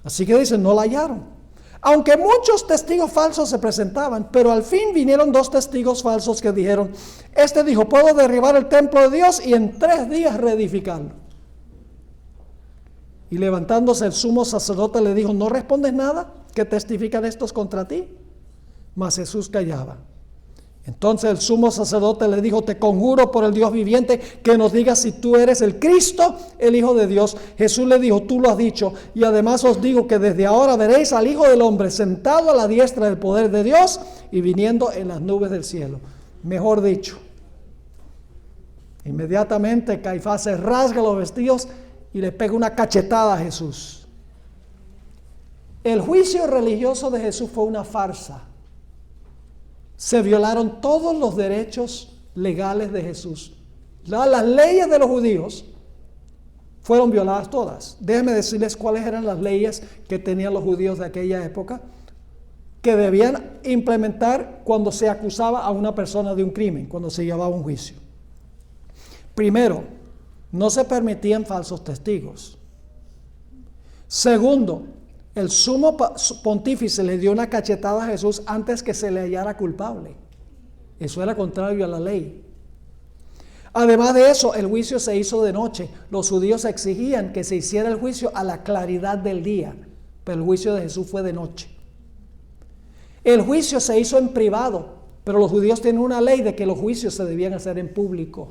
Así que dicen, no la hallaron. Aunque muchos testigos falsos se presentaban, pero al fin vinieron 2 testigos falsos que dijeron, este dijo, puedo derribar el templo de Dios y en 3 días reedificarlo. Y levantándose el sumo sacerdote le dijo, ¿no respondes nada? ¿Qué testifican estos contra ti? Mas Jesús callaba. Entonces el sumo sacerdote le dijo, te conjuro por el Dios viviente que nos digas si tú eres el Cristo, el Hijo de Dios. Jesús le dijo, tú lo has dicho, y además os digo que desde ahora veréis al Hijo del Hombre sentado a la diestra del poder de Dios y viniendo en las nubes del cielo. Mejor dicho. Inmediatamente Caifás se rasga los vestidos y le pega una cachetada a Jesús. El juicio religioso de Jesús fue una farsa. Se violaron todos los derechos legales de Jesús. Las leyes de los judíos fueron violadas todas. Déjenme decirles cuáles eran las leyes que tenían los judíos de aquella época, que debían implementar cuando se acusaba a una persona de un crimen, cuando se llevaba un juicio. Primero, no se permitían falsos testigos. Segundo, el sumo pontífice le dio una cachetada a Jesús antes que se le hallara culpable. Eso era contrario a la ley. Además de eso, el juicio se hizo de noche. Los judíos exigían que se hiciera el juicio a la claridad del día, pero el juicio de Jesús fue de noche. El juicio se hizo en privado, pero los judíos tienen una ley de que los juicios se debían hacer en público.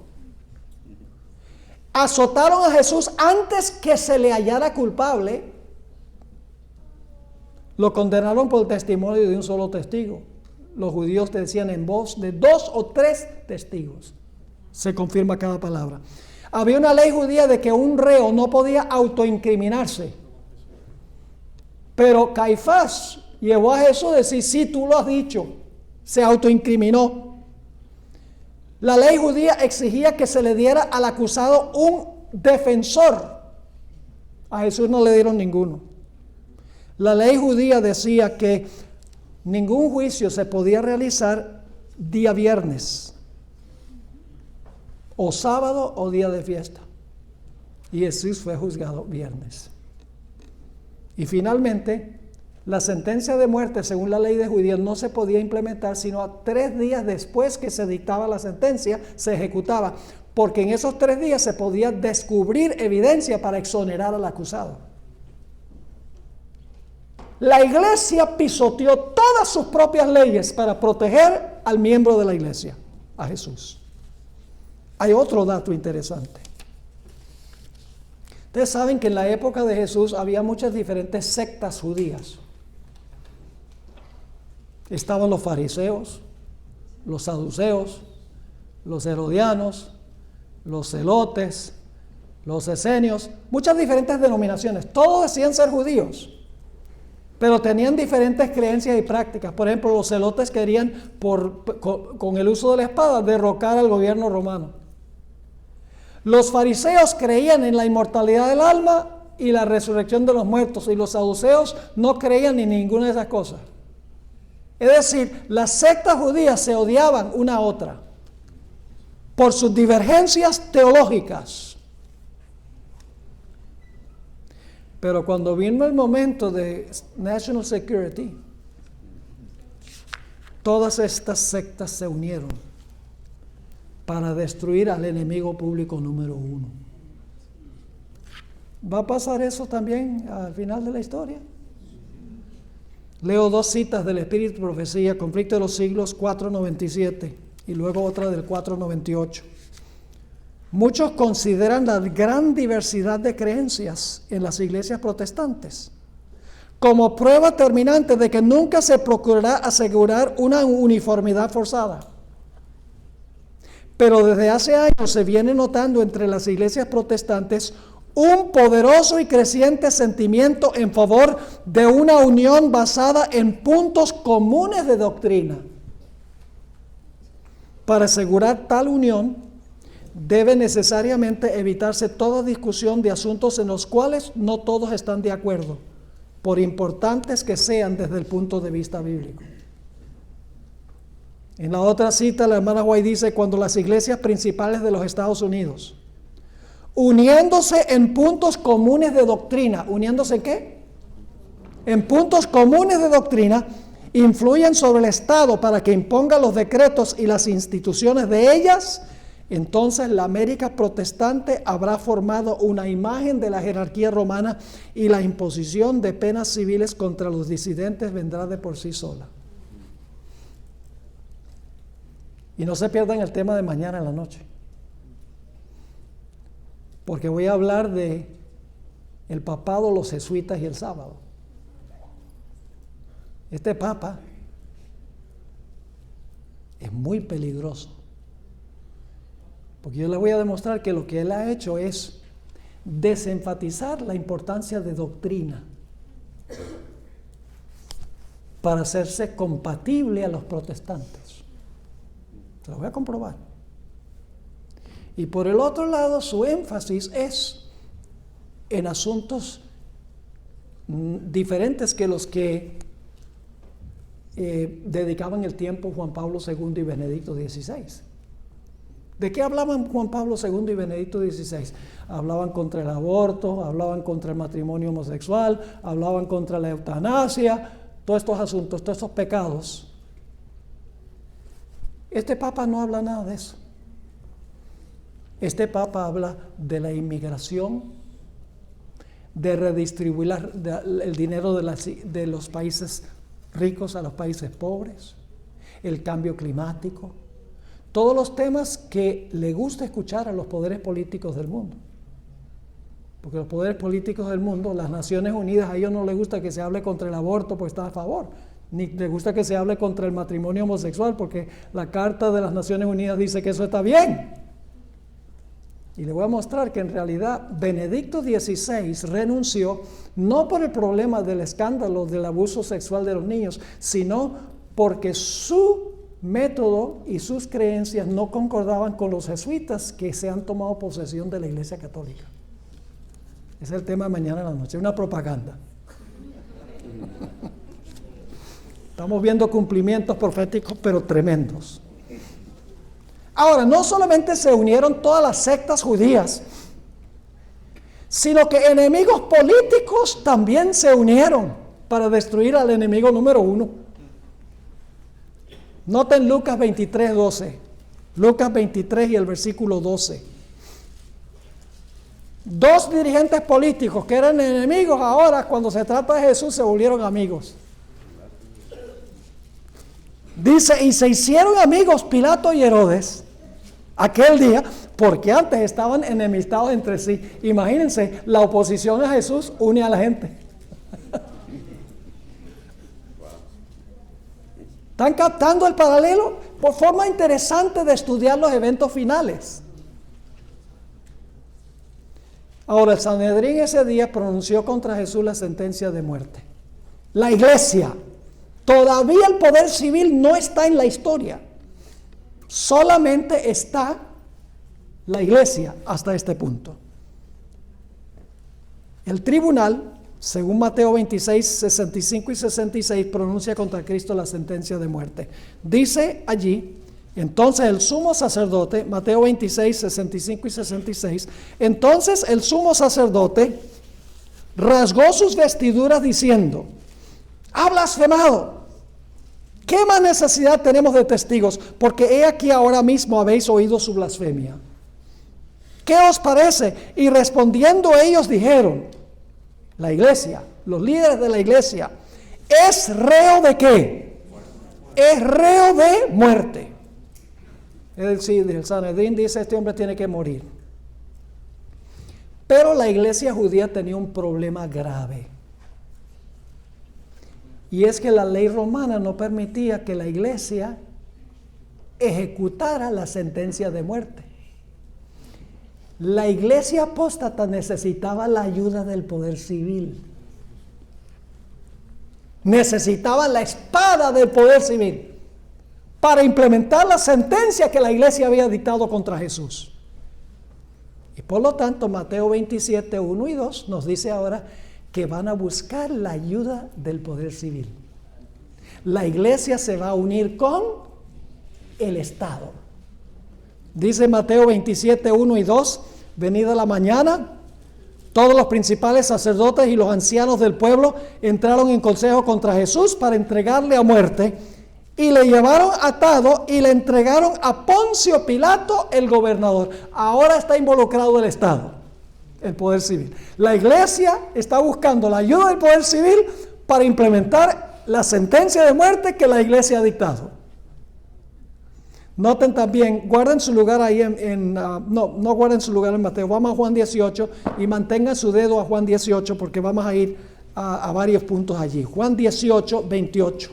Azotaron a Jesús antes que se le hallara culpable. Lo condenaron por el testimonio de un solo testigo. Los judíos decían en voz de 2 o 3 testigos. Se confirma cada palabra. Había una ley judía de que un reo no podía autoincriminarse. Pero Caifás llevó a Jesús a decir, sí, tú lo has dicho. Se autoincriminó. La ley judía exigía que se le diera al acusado un defensor. A Jesús no le dieron ninguno. La ley judía decía que ningún juicio se podía realizar día viernes, o sábado o día de fiesta. Y Jesús fue juzgado viernes. Y finalmente, la sentencia de muerte, según la ley de judíos, no se podía implementar sino a 3 días después que se dictaba la sentencia, se ejecutaba, porque en esos 3 días se podía descubrir evidencia para exonerar al acusado. La iglesia pisoteó todas sus propias leyes para proteger al miembro de la iglesia, a Jesús. Hay otro dato interesante. Ustedes saben que en la época de Jesús había muchas diferentes sectas judías. Estaban los fariseos, los saduceos, los herodianos, los zelotes, los esenios, muchas diferentes denominaciones. Todos decían ser judíos, pero tenían diferentes creencias y prácticas. Por ejemplo, los zelotes querían, con el uso de la espada, derrocar al gobierno romano. Los fariseos creían en la inmortalidad del alma y la resurrección de los muertos, y los saduceos no creían en ninguna de esas cosas. Es decir, las sectas judías se odiaban una a otra por sus divergencias teológicas. Pero cuando vino el momento de National Security, todas estas sectas se unieron para destruir al enemigo público número 1. ¿Va a pasar eso también al final de la historia? Leo 2 citas del Espíritu de Profecía, Conflicto de los Siglos 4:97 y luego otra del 4:98. Muchos consideran la gran diversidad de creencias en las iglesias protestantes como prueba terminante de que nunca se procurará asegurar una uniformidad forzada. Pero desde hace años se viene notando entre las iglesias protestantes un poderoso y creciente sentimiento en favor de una unión basada en puntos comunes de doctrina. Para asegurar tal unión, debe necesariamente evitarse toda discusión de asuntos en los cuales no todos están de acuerdo, por importantes que sean desde el punto de vista bíblico. En la otra cita, la hermana White dice, cuando las iglesias principales de los Estados Unidos, uniéndose en puntos comunes de doctrina, ¿uniéndose en qué? En puntos comunes de doctrina, influyen sobre el Estado para que imponga los decretos y las instituciones de ellas, entonces la América protestante habrá formado una imagen de la jerarquía romana y la imposición de penas civiles contra los disidentes vendrá de por sí sola. Y no se pierdan el tema de mañana en la noche, porque voy a hablar de el papado, los jesuitas y el sábado. Este papa es muy peligroso, porque yo les voy a demostrar que lo que él ha hecho es desenfatizar la importancia de doctrina para hacerse compatible a los protestantes. Se lo voy a comprobar. Y por el otro lado, su énfasis es en asuntos diferentes que los que dedicaban el tiempo Juan Pablo II y Benedicto XVI. ¿De qué hablaban Juan Pablo II y Benedicto XVI? Hablaban contra el aborto, hablaban contra el matrimonio homosexual, hablaban contra la eutanasia, todos estos asuntos, todos estos pecados. Este Papa no habla nada de eso. Este Papa habla de la inmigración, de redistribuir el dinero de los países ricos a los países pobres, el cambio climático, todos los temas que le gusta escuchar a los poderes políticos del mundo. Porque los poderes políticos del mundo, las Naciones Unidas, a ellos no les gusta que se hable contra el aborto porque están a favor, ni les gusta que se hable contra el matrimonio homosexual porque la Carta de las Naciones Unidas dice que eso está bien. Y le voy a mostrar que en realidad Benedicto XVI renunció no por el problema del escándalo del abuso sexual de los niños, sino porque su método y sus creencias no concordaban con los jesuitas que se han tomado posesión de la Iglesia Católica. Ese es el tema de mañana en la noche, una propaganda. Estamos viendo cumplimientos proféticos, pero tremendos. Ahora, no solamente se unieron todas las sectas judías, sino que enemigos políticos también se unieron para destruir al enemigo número uno. Noten Lucas 23, 12. Lucas 23 y el versículo 12. Dos dirigentes políticos que eran enemigos, ahora cuando se trata de Jesús se volvieron amigos. Dice, y se hicieron amigos Pilato y Herodes aquel día, porque antes estaban enemistados entre sí. Imagínense, la oposición a Jesús une a la gente. ¿Están captando el paralelo? Por forma interesante de estudiar los eventos finales. Ahora, el Sanedrín ese día pronunció contra Jesús la sentencia de muerte. La iglesia, todavía el poder civil no está en la historia. Solamente está la iglesia hasta este punto. El tribunal, según Mateo 26, 65 y 66, pronuncia contra Cristo la sentencia de muerte. Dice allí, entonces el sumo sacerdote, Mateo 26, 65 y 66, entonces el sumo sacerdote rasgó sus vestiduras diciendo, ha blasfemado. ¿Qué más necesidad tenemos de testigos? Porque he aquí ahora mismo habéis oído su blasfemia. ¿Qué os parece? Y respondiendo ellos dijeron, la iglesia, los líderes de la iglesia, ¿es reo de qué? Es reo de muerte. Es decir, el Sanedrín dice, este hombre tiene que morir. Pero la iglesia judía tenía un problema grave. Y es que la ley romana no permitía que la iglesia ejecutara la sentencia de muerte. La iglesia apóstata necesitaba la ayuda del poder civil. Necesitaba la espada del poder civil para implementar la sentencia que la iglesia había dictado contra Jesús. Y por lo tanto, Mateo 27, 1 y 2 nos dice ahora que van a buscar la ayuda del poder civil. La iglesia se va a unir con el Estado. Dice Mateo 27, 1 y 2, venida la mañana, todos los principales sacerdotes y los ancianos del pueblo entraron en consejo contra Jesús para entregarle a muerte, y le llevaron atado y le entregaron a Poncio Pilato, el gobernador. Ahora está involucrado el Estado, el poder civil. La iglesia está buscando la ayuda del poder civil para implementar la sentencia de muerte que la iglesia ha dictado. Noten también, guarden su lugar ahí no guarden su lugar en Mateo, vamos a Juan 18 y mantengan su dedo a Juan 18 porque vamos a ir a varios puntos allí. Juan 18, 28.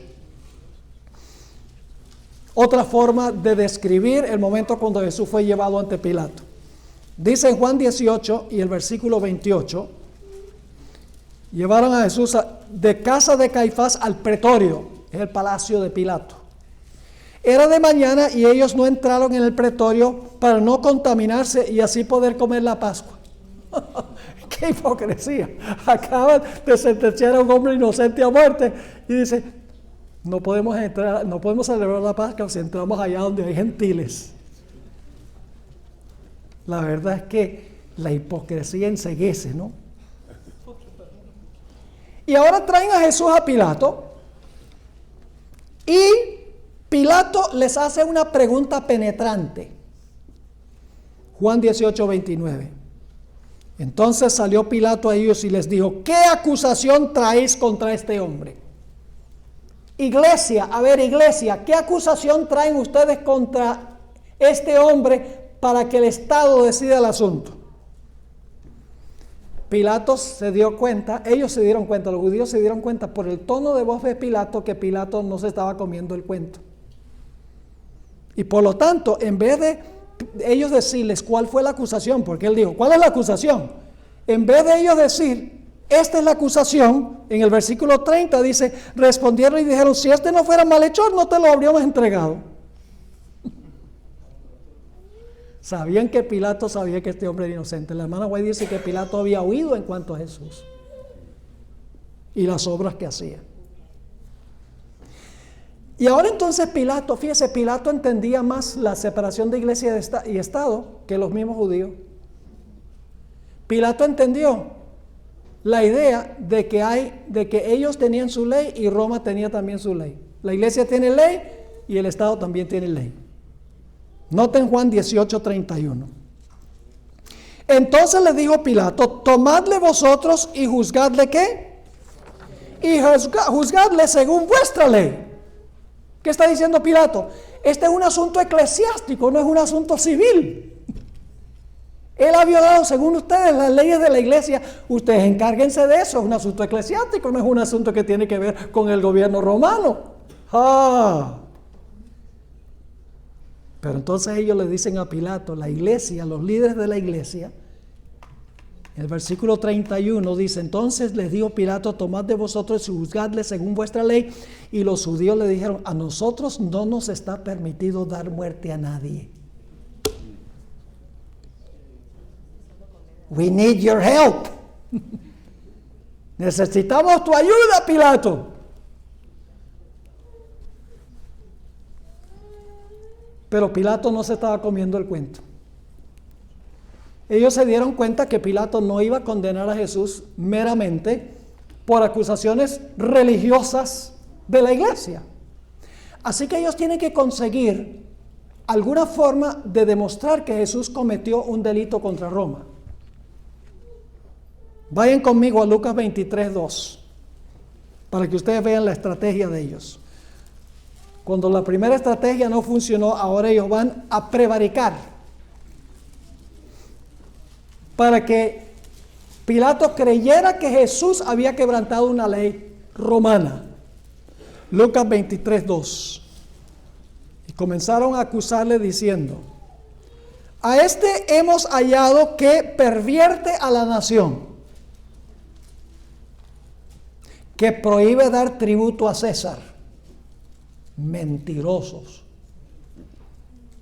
Otra forma de describir el momento cuando Jesús fue llevado ante Pilato. Dice en Juan 18 y el versículo 28, llevaron a Jesús de casa de Caifás al pretorio, es el palacio de Pilato. Era de mañana y ellos no entraron en el pretorio para no contaminarse y así poder comer la Pascua. ¡Qué hipocresía! Acaban de sentenciar a un hombre inocente a muerte y dice, no podemos entrar, no podemos celebrar la Pascua si entramos allá donde hay gentiles. La verdad es que la hipocresía enceguece, ¿no? Y ahora traen a Jesús a Pilato y Pilato les hace una pregunta penetrante. Juan 18, 29. Entonces salió Pilato a ellos y les dijo, ¿qué acusación traéis contra este hombre? Iglesia, a ver iglesia, ¿qué acusación traen ustedes contra este hombre para que el Estado decida el asunto? Pilato se dio cuenta, ellos se dieron cuenta, los judíos se dieron cuenta por el tono de voz de Pilato que Pilato no se estaba comiendo el cuento. Y por lo tanto, en vez de ellos decirles cuál fue la acusación, porque él dijo, ¿cuál es la acusación? En vez de ellos decir, esta es la acusación, en el versículo 30 dice, respondieron y dijeron, si este no fuera malhechor, no te lo habríamos entregado. Sabían que Pilato sabía que este hombre era inocente. La hermana White dice que Pilato había oído en cuanto a Jesús y las obras que hacía. Y ahora entonces Pilato, fíjese, Pilato entendía más la separación de iglesia y Estado que los mismos judíos. Pilato entendió la idea de que ellos tenían su ley y Roma tenía también su ley. La iglesia tiene ley y el Estado también tiene ley. Noten Juan 18:31. Entonces le dijo Pilato, tomadle vosotros y juzgadle ¿qué? Y juzgadle según vuestra ley. ¿Qué está diciendo Pilato? Este es un asunto eclesiástico, no es un asunto civil. Él ha violado, según ustedes, las leyes de la iglesia. Ustedes encárguense de eso. Es un asunto eclesiástico, no es un asunto que tiene que ver con el gobierno romano. Pero entonces ellos le dicen a Pilato, la iglesia, los líderes de la iglesia, el versículo 31 dice, entonces les dijo Pilato, tomad de vosotros y juzgadle según vuestra ley. Y los judíos le dijeron, a nosotros no nos está permitido dar muerte a nadie. We need your help. Necesitamos tu ayuda, Pilato. Pero Pilato no se estaba comiendo el cuento. Ellos se dieron cuenta que Pilato no iba a condenar a Jesús meramente por acusaciones religiosas de la iglesia. Así que ellos tienen que conseguir alguna forma de demostrar que Jesús cometió un delito contra Roma. Vayan conmigo a Lucas 23:2 para que ustedes vean la estrategia de ellos. Cuando la primera estrategia no funcionó, ahora ellos van a prevaricar para que Pilato creyera que Jesús había quebrantado una ley romana. Lucas 23:2. Y comenzaron a acusarle diciendo, a este hemos hallado que pervierte a la nación, que prohíbe dar tributo a César. Mentirosos.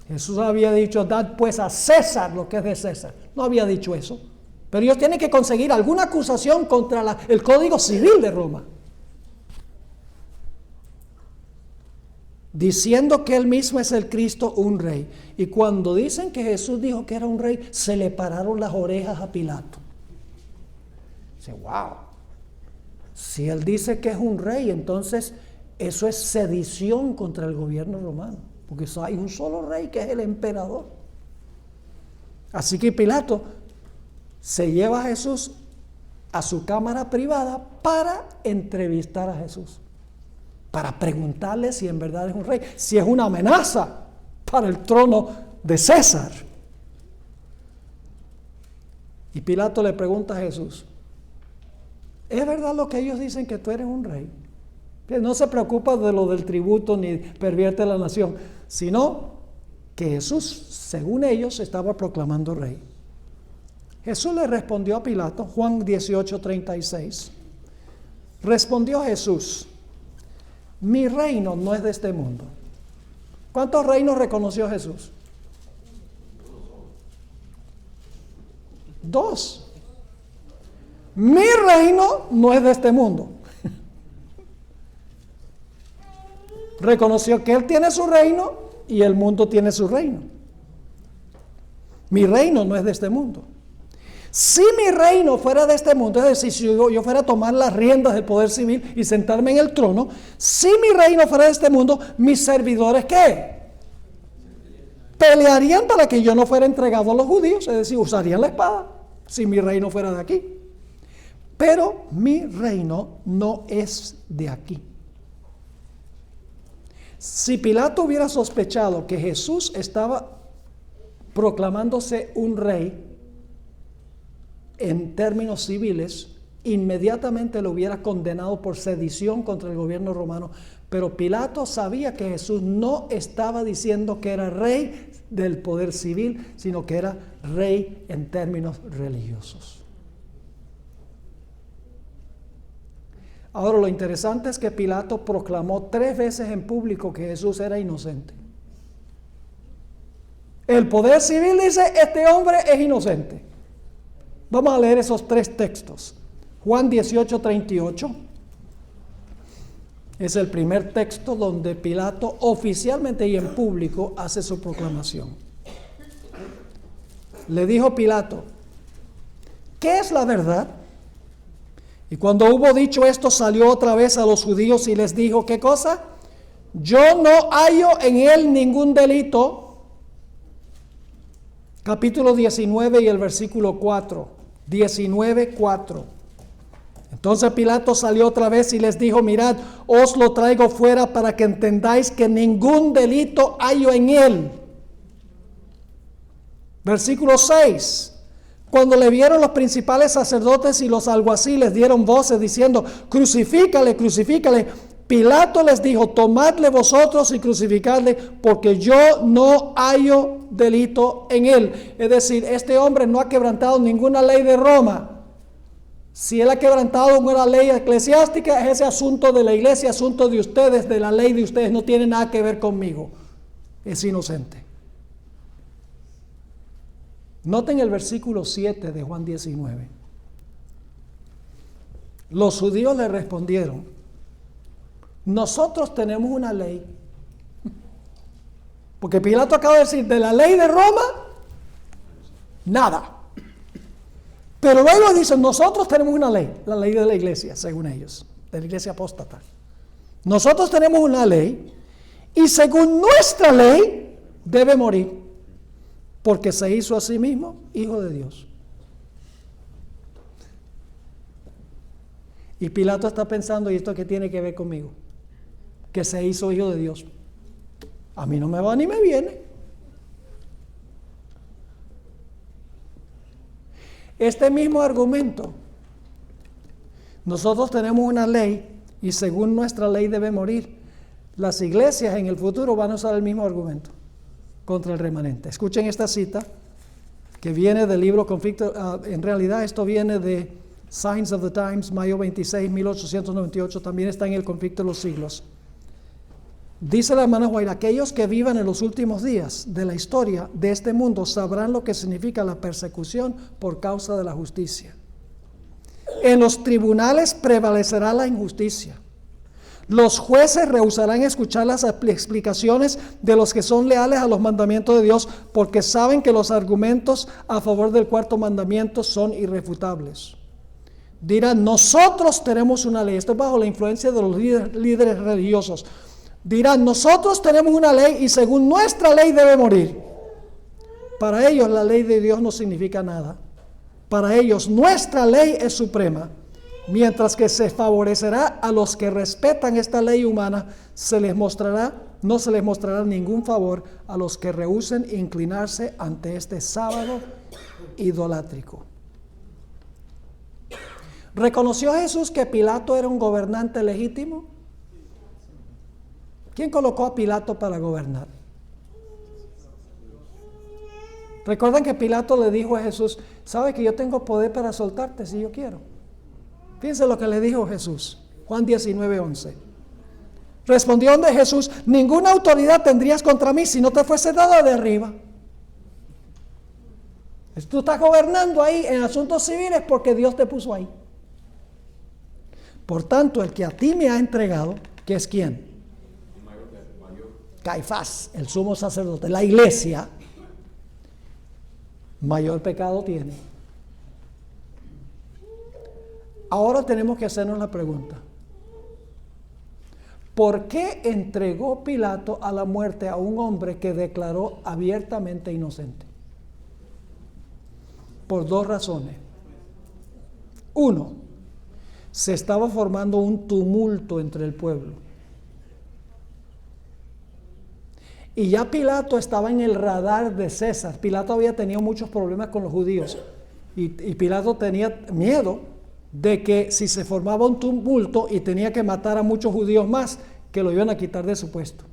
Jesús había dicho, dad pues a César lo que es de César. No había dicho eso. Pero ellos tienen que conseguir alguna acusación contra el Código Civil de Roma, diciendo que él mismo es el Cristo, un rey. Y cuando dicen que Jesús dijo que era un rey, se le pararon las orejas a Pilato. Dice, wow. Si él dice que es un rey, entonces eso es sedición contra el gobierno romano, porque hay un solo rey que es el emperador. Así que Pilato se lleva a Jesús a su cámara privada para entrevistar a Jesús, para preguntarle si en verdad es un rey, si es una amenaza para el trono de César. Y Pilato le pregunta a Jesús, ¿es verdad lo que ellos dicen que tú eres un rey? No se preocupa de lo del tributo ni pervierte la nación, sino que Jesús, según ellos, estaba proclamando rey. Jesús le respondió a Pilato, Juan 18:36. Respondió Jesús, mi reino no es de este mundo. ¿Cuántos reinos reconoció Jesús? 2. Mi reino no es de este mundo. Reconoció que él tiene su reino y el mundo tiene su reino. Mi reino no es de este mundo. Si mi reino fuera de este mundo, es decir, si yo fuera a tomar las riendas del poder civil y sentarme en el trono, si mi reino fuera de este mundo, mis servidores, ¿qué? Pelearían para que yo no fuera entregado a los judíos, es decir, usarían la espada, si mi reino fuera de aquí. Pero mi reino no es de aquí. Si Pilato hubiera sospechado que Jesús estaba proclamándose un rey en términos civiles, inmediatamente lo hubiera condenado por sedición contra el gobierno romano, Pero Pilato sabía que Jesús no estaba diciendo que era rey del poder civil, sino que era rey en términos religiosos. Ahora, lo interesante es que Pilato proclamó 3 veces en público que Jesús era inocente. El poder civil dice, este hombre es inocente. Vamos a leer esos 3 textos. Juan 18:38 es el primer texto donde Pilato oficialmente y en público hace su proclamación. Le dijo Pilato, ¿qué es la verdad? Y cuando hubo dicho esto, salió otra vez a los judíos y les dijo, ¿qué cosa? Yo no hallo en él ningún delito. Capítulo 19 y el versículo 4. 19:4. Entonces Pilato salió otra vez y les dijo, mirad, os lo traigo fuera para que entendáis que ningún delito hallo en él. Versículo 6. Cuando le vieron los principales sacerdotes y los alguaciles dieron voces diciendo, crucifícale, crucifícale. Pilato les dijo, tomadle vosotros y crucificadle, porque yo no hallo delito en él. Es decir, este hombre no ha quebrantado ninguna ley de Roma. Si él ha quebrantado una ley eclesiástica, es ese asunto de la iglesia, asunto de ustedes, de la ley de ustedes, no tiene nada que ver conmigo. Es inocente. Noten el versículo 7 de Juan 19. Los judíos le respondieron, nosotros tenemos una ley. Porque Pilato acaba de decir, de la ley de Roma, nada. Pero luego dicen, nosotros tenemos una ley, la ley de la iglesia, según ellos, de la iglesia apóstata. Nosotros tenemos una ley, y según nuestra ley, debe morir, porque se hizo a sí mismo hijo de Dios. Y Pilato está pensando, ¿y esto qué tiene que ver conmigo? Que se hizo hijo de Dios. A mí no me va ni me viene. Este mismo argumento, nosotros tenemos una ley y según nuestra ley debe morir. Las iglesias en el futuro van a usar el mismo argumento contra el remanente. Escuchen esta cita que viene del libro Conflicto. En realidad esto viene de Signs of the Times, mayo 26, 1898. También está en el Conflicto de los Siglos. Dice la hermana White, aquellos que vivan en los últimos días de la historia de este mundo sabrán lo que significa la persecución por causa de la justicia. En los tribunales prevalecerá la injusticia. Los jueces rehusarán escuchar las explicaciones de los que son leales a los mandamientos de Dios porque saben que los argumentos a favor del 4º mandamiento son irrefutables. Dirán, nosotros tenemos una ley. Esto es bajo la influencia de los líderes religiosos. Dirán, nosotros tenemos una ley y según nuestra ley debe morir. Para ellos la ley de Dios no significa nada. Para ellos nuestra ley es suprema. Mientras que se favorecerá a los que respetan esta ley humana, no se les mostrará ningún favor a los que rehúsen inclinarse ante este sábado idolátrico. ¿Reconoció Jesús que Pilato era un gobernante legítimo? ¿Quién colocó a Pilato para gobernar? Recuerdan que Pilato le dijo a Jesús, ¿sabe que yo tengo poder para soltarte si yo quiero? Fíjense lo que le dijo Jesús, Juan 19:11. Respondió de Jesús, ninguna autoridad tendrías contra mí si no te fuese dada de arriba. Tú estás gobernando ahí en asuntos civiles porque Dios te puso ahí. Por tanto, el que a ti me ha entregado, ¿que es quién? Caifás, el sumo sacerdote, la iglesia, mayor pecado tiene. Ahora tenemos que hacernos la pregunta, ¿por qué entregó Pilato a la muerte a un hombre que declaró abiertamente inocente? Por 2 razones. 1, se estaba formando un tumulto entre el pueblo. Y ya Pilato estaba en el radar de César. Pilato había tenido muchos problemas con los judíos. Y Pilato tenía miedo de que si se formaba un tumulto y tenía que matar a muchos judíos más, que lo iban a quitar de su puesto.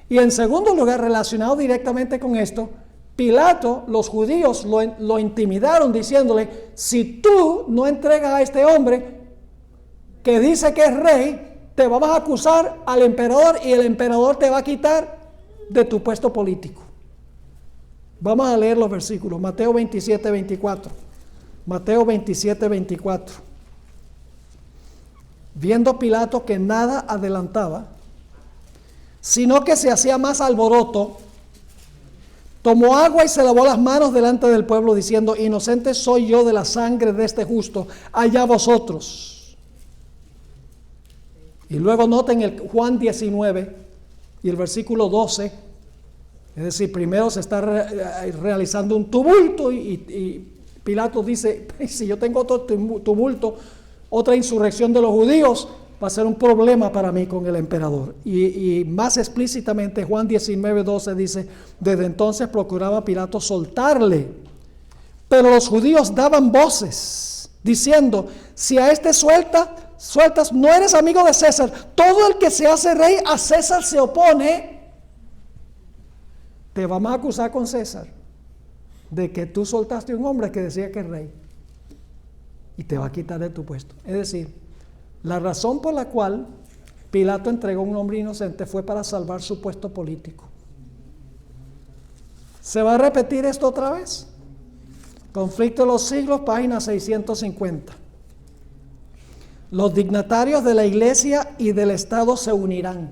Y en segundo lugar, relacionado directamente con esto, Pilato, los judíos lo intimidaron diciéndole, si tú no entregas a este hombre que dice que es rey, te vamos a acusar al emperador y el emperador te va a quitar de tu puesto político. Vamos a leer los versículos, Mateo 27, 24. Mateo 27, 24. Viendo Pilato que nada adelantaba, sino que se hacía más alboroto, tomó agua y se lavó las manos delante del pueblo, diciendo, inocente soy yo de la sangre de este justo, allá vosotros. Y luego noten el Juan 19 y el versículo 12, es decir, primero se está realizando un tumulto y Pilato dice, si yo tengo otro tumulto, otra insurrección de los judíos, va a ser un problema para mí con el emperador. Y más explícitamente Juan 19, 12 dice, desde entonces procuraba Pilato soltarle, pero los judíos daban voces, diciendo, si a este sueltas, no eres amigo de César. Todo el que se hace rey a César se opone. Te vamos a acusar con César de que tú soltaste a un hombre que decía que es rey y te va a quitar de tu puesto. Es decir, la razón por la cual Pilato entregó a un hombre inocente fue para salvar su puesto político. ¿Se va a repetir esto otra vez? Conflicto de los siglos, página 650. Los dignatarios de la iglesia y del Estado se unirán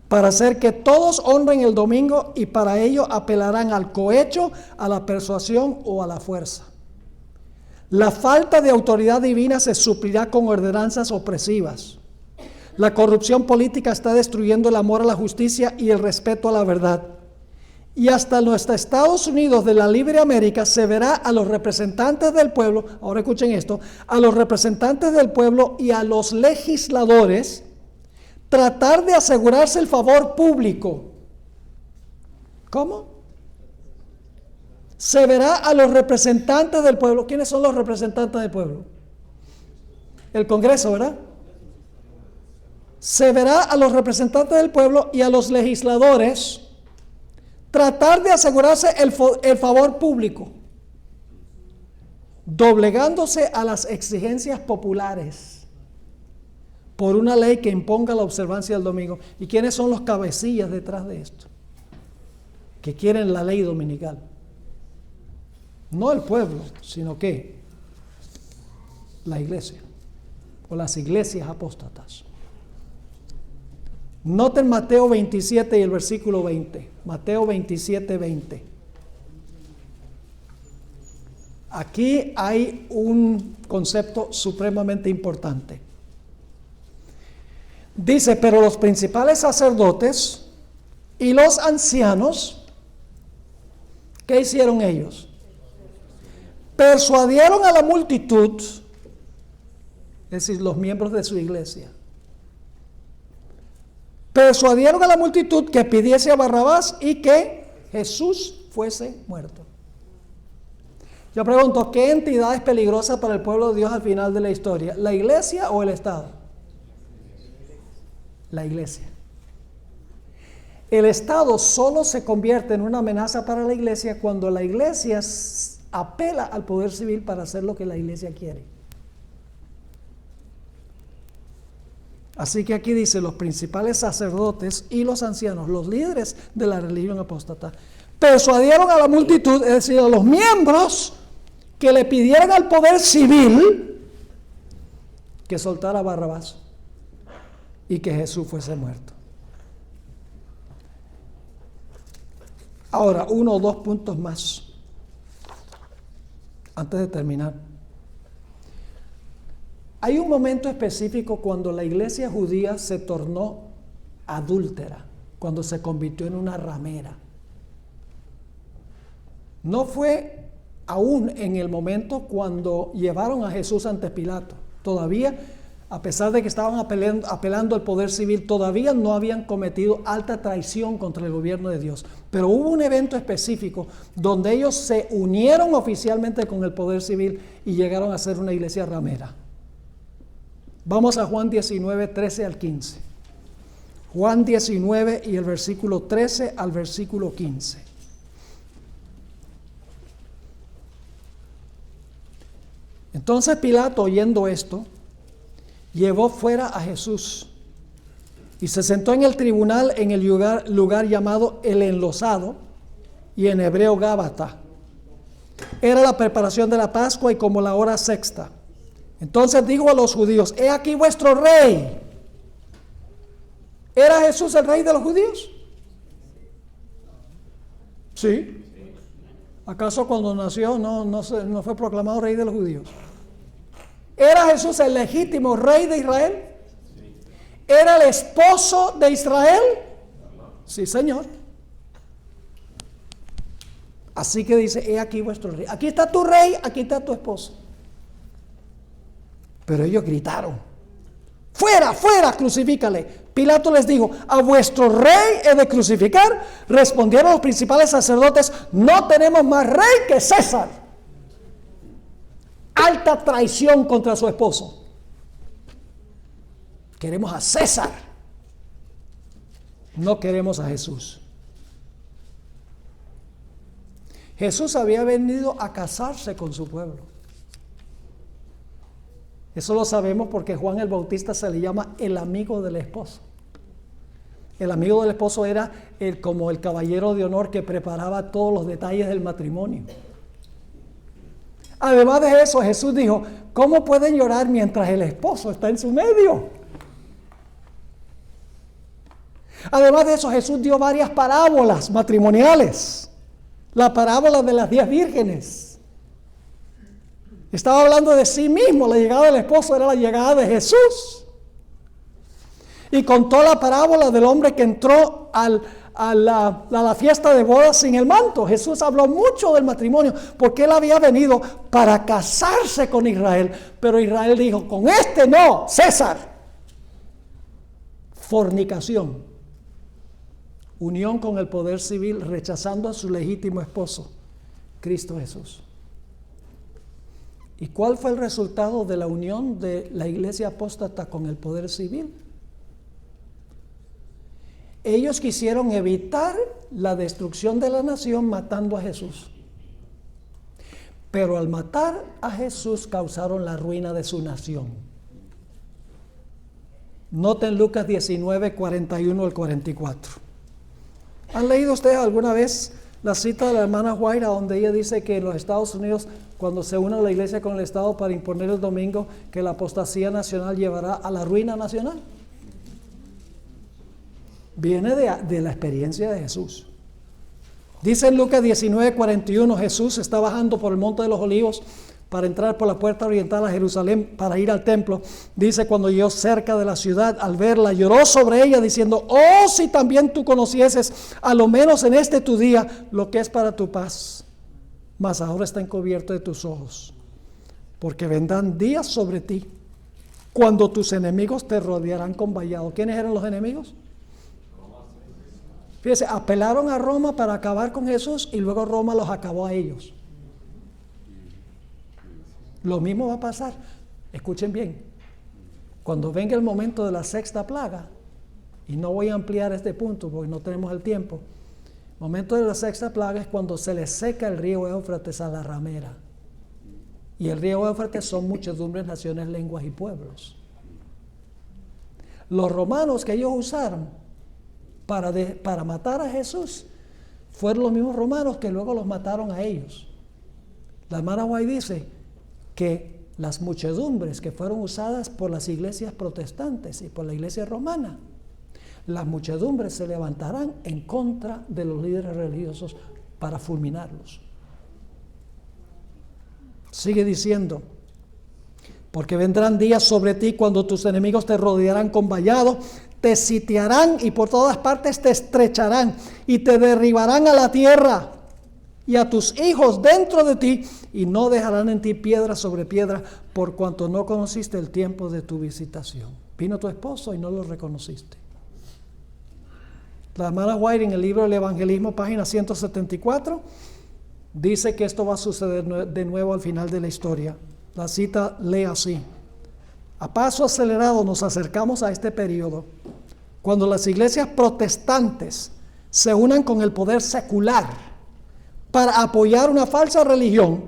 para hacer que todos honren el domingo y para ello apelarán al cohecho, a la persuasión o a la fuerza. La falta de autoridad divina se suplirá con ordenanzas opresivas. La corrupción política está destruyendo el amor a la justicia y el respeto a la verdad. Y hasta los Estados Unidos de la libre América se verá a los representantes del pueblo, ahora escuchen esto, a los representantes del pueblo y a los legisladores tratar de asegurarse el favor público. ¿Cómo? Se verá a los representantes del pueblo. ¿Quiénes son los representantes del pueblo? El Congreso, ¿verdad? Se verá a los representantes del pueblo y a los legisladores tratar de asegurarse el favor público, doblegándose a las exigencias populares por una ley que imponga la observancia del domingo. ¿Y quiénes son los cabecillas detrás de esto? Que quieren la ley dominical. No el pueblo, sino que la iglesia o las iglesias apóstatas. Noten Mateo 27 y el versículo 20. Mateo 27, 20. Aquí hay un concepto supremamente importante. Dice, pero los principales sacerdotes y los ancianos, ¿qué hicieron ellos? Persuadieron a la multitud, es decir, los miembros de su iglesia. Persuadieron a la multitud que pidiese a Barrabás y que Jesús fuese muerto. Yo pregunto, ¿qué entidad es peligrosa para el pueblo de Dios al final de la historia? ¿La iglesia o el Estado? La iglesia. El Estado solo se convierte en una amenaza para la iglesia cuando la iglesia apela al poder civil para hacer lo que la iglesia quiere. Así que aquí dice, los principales sacerdotes y los ancianos, los líderes de la religión apóstata, persuadieron a la multitud, es decir, a los miembros, que le pidieran al poder civil que soltara a Barrabás y que Jesús fuese muerto. Ahora, 1 o 2 puntos más antes de terminar. Hay un momento específico cuando la iglesia judía se tornó adúltera, cuando se convirtió en una ramera. No fue aún en el momento cuando llevaron a Jesús ante Pilato. Todavía, a pesar de que estaban apelando al poder civil, todavía no habían cometido alta traición contra el gobierno de Dios. Pero hubo un evento específico donde ellos se unieron oficialmente con el poder civil y llegaron a ser una iglesia ramera. Vamos a Juan 19, 13 al 15. Juan 19 y el versículo 13 al versículo 15. Entonces Pilato, oyendo esto, llevó fuera a Jesús y se sentó en el tribunal en el lugar llamado el Enlosado, y en hebreo Gábata. Era la preparación de la Pascua y como la hora sexta. Entonces dijo a los judíos: he aquí vuestro rey. ¿Era Jesús el rey de los judíos? Sí. ¿Acaso cuando nació no fue proclamado rey de los judíos? ¿Era Jesús el legítimo rey de Israel? ¿Era el esposo de Israel? Sí, Señor. Así que dice: he aquí vuestro rey. Aquí está tu rey, aquí está tu esposo. Pero ellos gritaron: fuera, fuera, crucifícale. Pilato les dijo: a vuestro rey he de crucificar. Respondieron los principales sacerdotes: no tenemos más rey que César. Alta traición contra su esposo. Queremos a César, no queremos a Jesús. Jesús había venido a casarse con su pueblo. Eso lo sabemos porque Juan el Bautista se le llama el amigo del esposo. El amigo del esposo era como el caballero de honor que preparaba todos los detalles del matrimonio. Además de eso, Jesús dijo: ¿cómo pueden llorar mientras el esposo está en su medio? Además de eso, Jesús dio varias parábolas matrimoniales. La parábola de las 10 vírgenes. Estaba hablando de sí mismo. La llegada del esposo era la llegada de Jesús. Y contó la parábola del hombre que entró a la fiesta de bodas sin el manto. Jesús habló mucho del matrimonio porque él había venido para casarse con Israel. Pero Israel dijo: con este no, César. Fornicación. Unión con el poder civil, rechazando a su legítimo esposo, Cristo Jesús. ¿Y cuál fue el resultado de la unión de la iglesia apóstata con el poder civil? Ellos quisieron evitar la destrucción de la nación matando a Jesús. Pero al matar a Jesús causaron la ruina de su nación. Noten Lucas 19, 41 al 44. ¿Han leído ustedes alguna vez la cita de la hermana White, donde ella dice que en los Estados Unidos, cuando se une la iglesia con el Estado para imponer el domingo, que la apostasía nacional llevará a la ruina nacional? Viene de la experiencia de Jesús. Dice en Lucas 19, 41, Jesús está bajando por el monte de los Olivos para entrar por la puerta oriental a Jerusalén para ir al templo. Dice: cuando llegó cerca de la ciudad, al verla, lloró sobre ella diciendo: oh, si también tú conocieses, a lo menos en este tu día, lo que es para tu paz. Mas ahora está encubierto de tus ojos, porque vendrán días sobre ti, cuando tus enemigos te rodearán con vallado. ¿Quiénes eran los enemigos? Fíjense, apelaron a Roma para acabar con Jesús y luego Roma los acabó a ellos. Lo mismo va a pasar. Escuchen bien. Cuando venga el momento de la sexta plaga, y no voy a ampliar este punto porque no tenemos el tiempo. El momento de la sexta plaga es cuando se le seca el río Éufrates a la ramera. Y el río Éufrates son muchedumbres, naciones, lenguas y pueblos. Los romanos que ellos usaron para matar a Jesús fueron los mismos romanos que luego los mataron a ellos. La hermana White dice que las muchedumbres que fueron usadas por las iglesias protestantes y por la iglesia romana, las muchedumbres se levantarán en contra de los líderes religiosos para fulminarlos. Sigue diciendo: porque vendrán días sobre ti cuando tus enemigos te rodearán con vallado, te sitiarán y por todas partes te estrecharán y te derribarán a la tierra y a tus hijos dentro de ti, y no dejarán en ti piedra sobre piedra, por cuanto no conociste el tiempo de tu visitación. Vino tu esposo y no lo reconociste. La hermana White, en el libro del Evangelismo, página 174, dice que esto va a suceder de nuevo al final de la historia. La cita lee así: A paso acelerado nos acercamos a este periodo, cuando las iglesias protestantes se unan con el poder secular para apoyar una falsa religión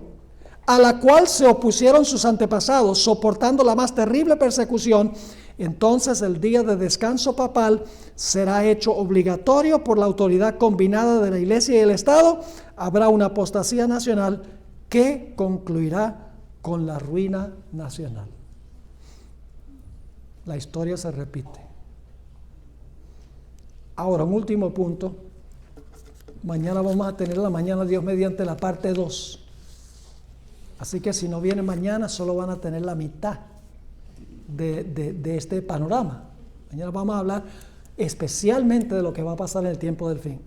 a la cual se opusieron sus antepasados, soportando la más terrible persecución. Entonces el día de descanso papal será hecho obligatorio por la autoridad combinada de la Iglesia y el Estado. Habrá una apostasía nacional que concluirá con la ruina nacional. La historia se repite. Ahora, un último punto. Mañana vamos a tener Dios mediante la parte 2. Así que si no viene mañana, solo van a tener la mitad de este panorama. Mañana vamos a hablar especialmente de lo que va a pasar en el tiempo del fin.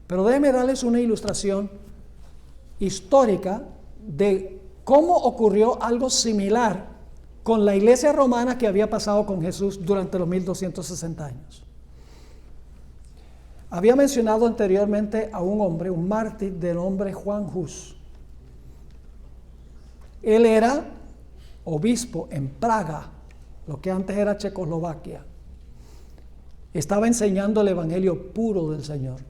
Pero déjenme darles una ilustración histórica de cómo ocurrió algo similar con la iglesia romana que había pasado con Jesús durante los 1260 años. Había mencionado anteriormente a un hombre, un mártir de nombre Juan Hus. Él era obispo en Praga, lo que antes era Checoslovaquia. Estaba enseñando el evangelio puro del Señor.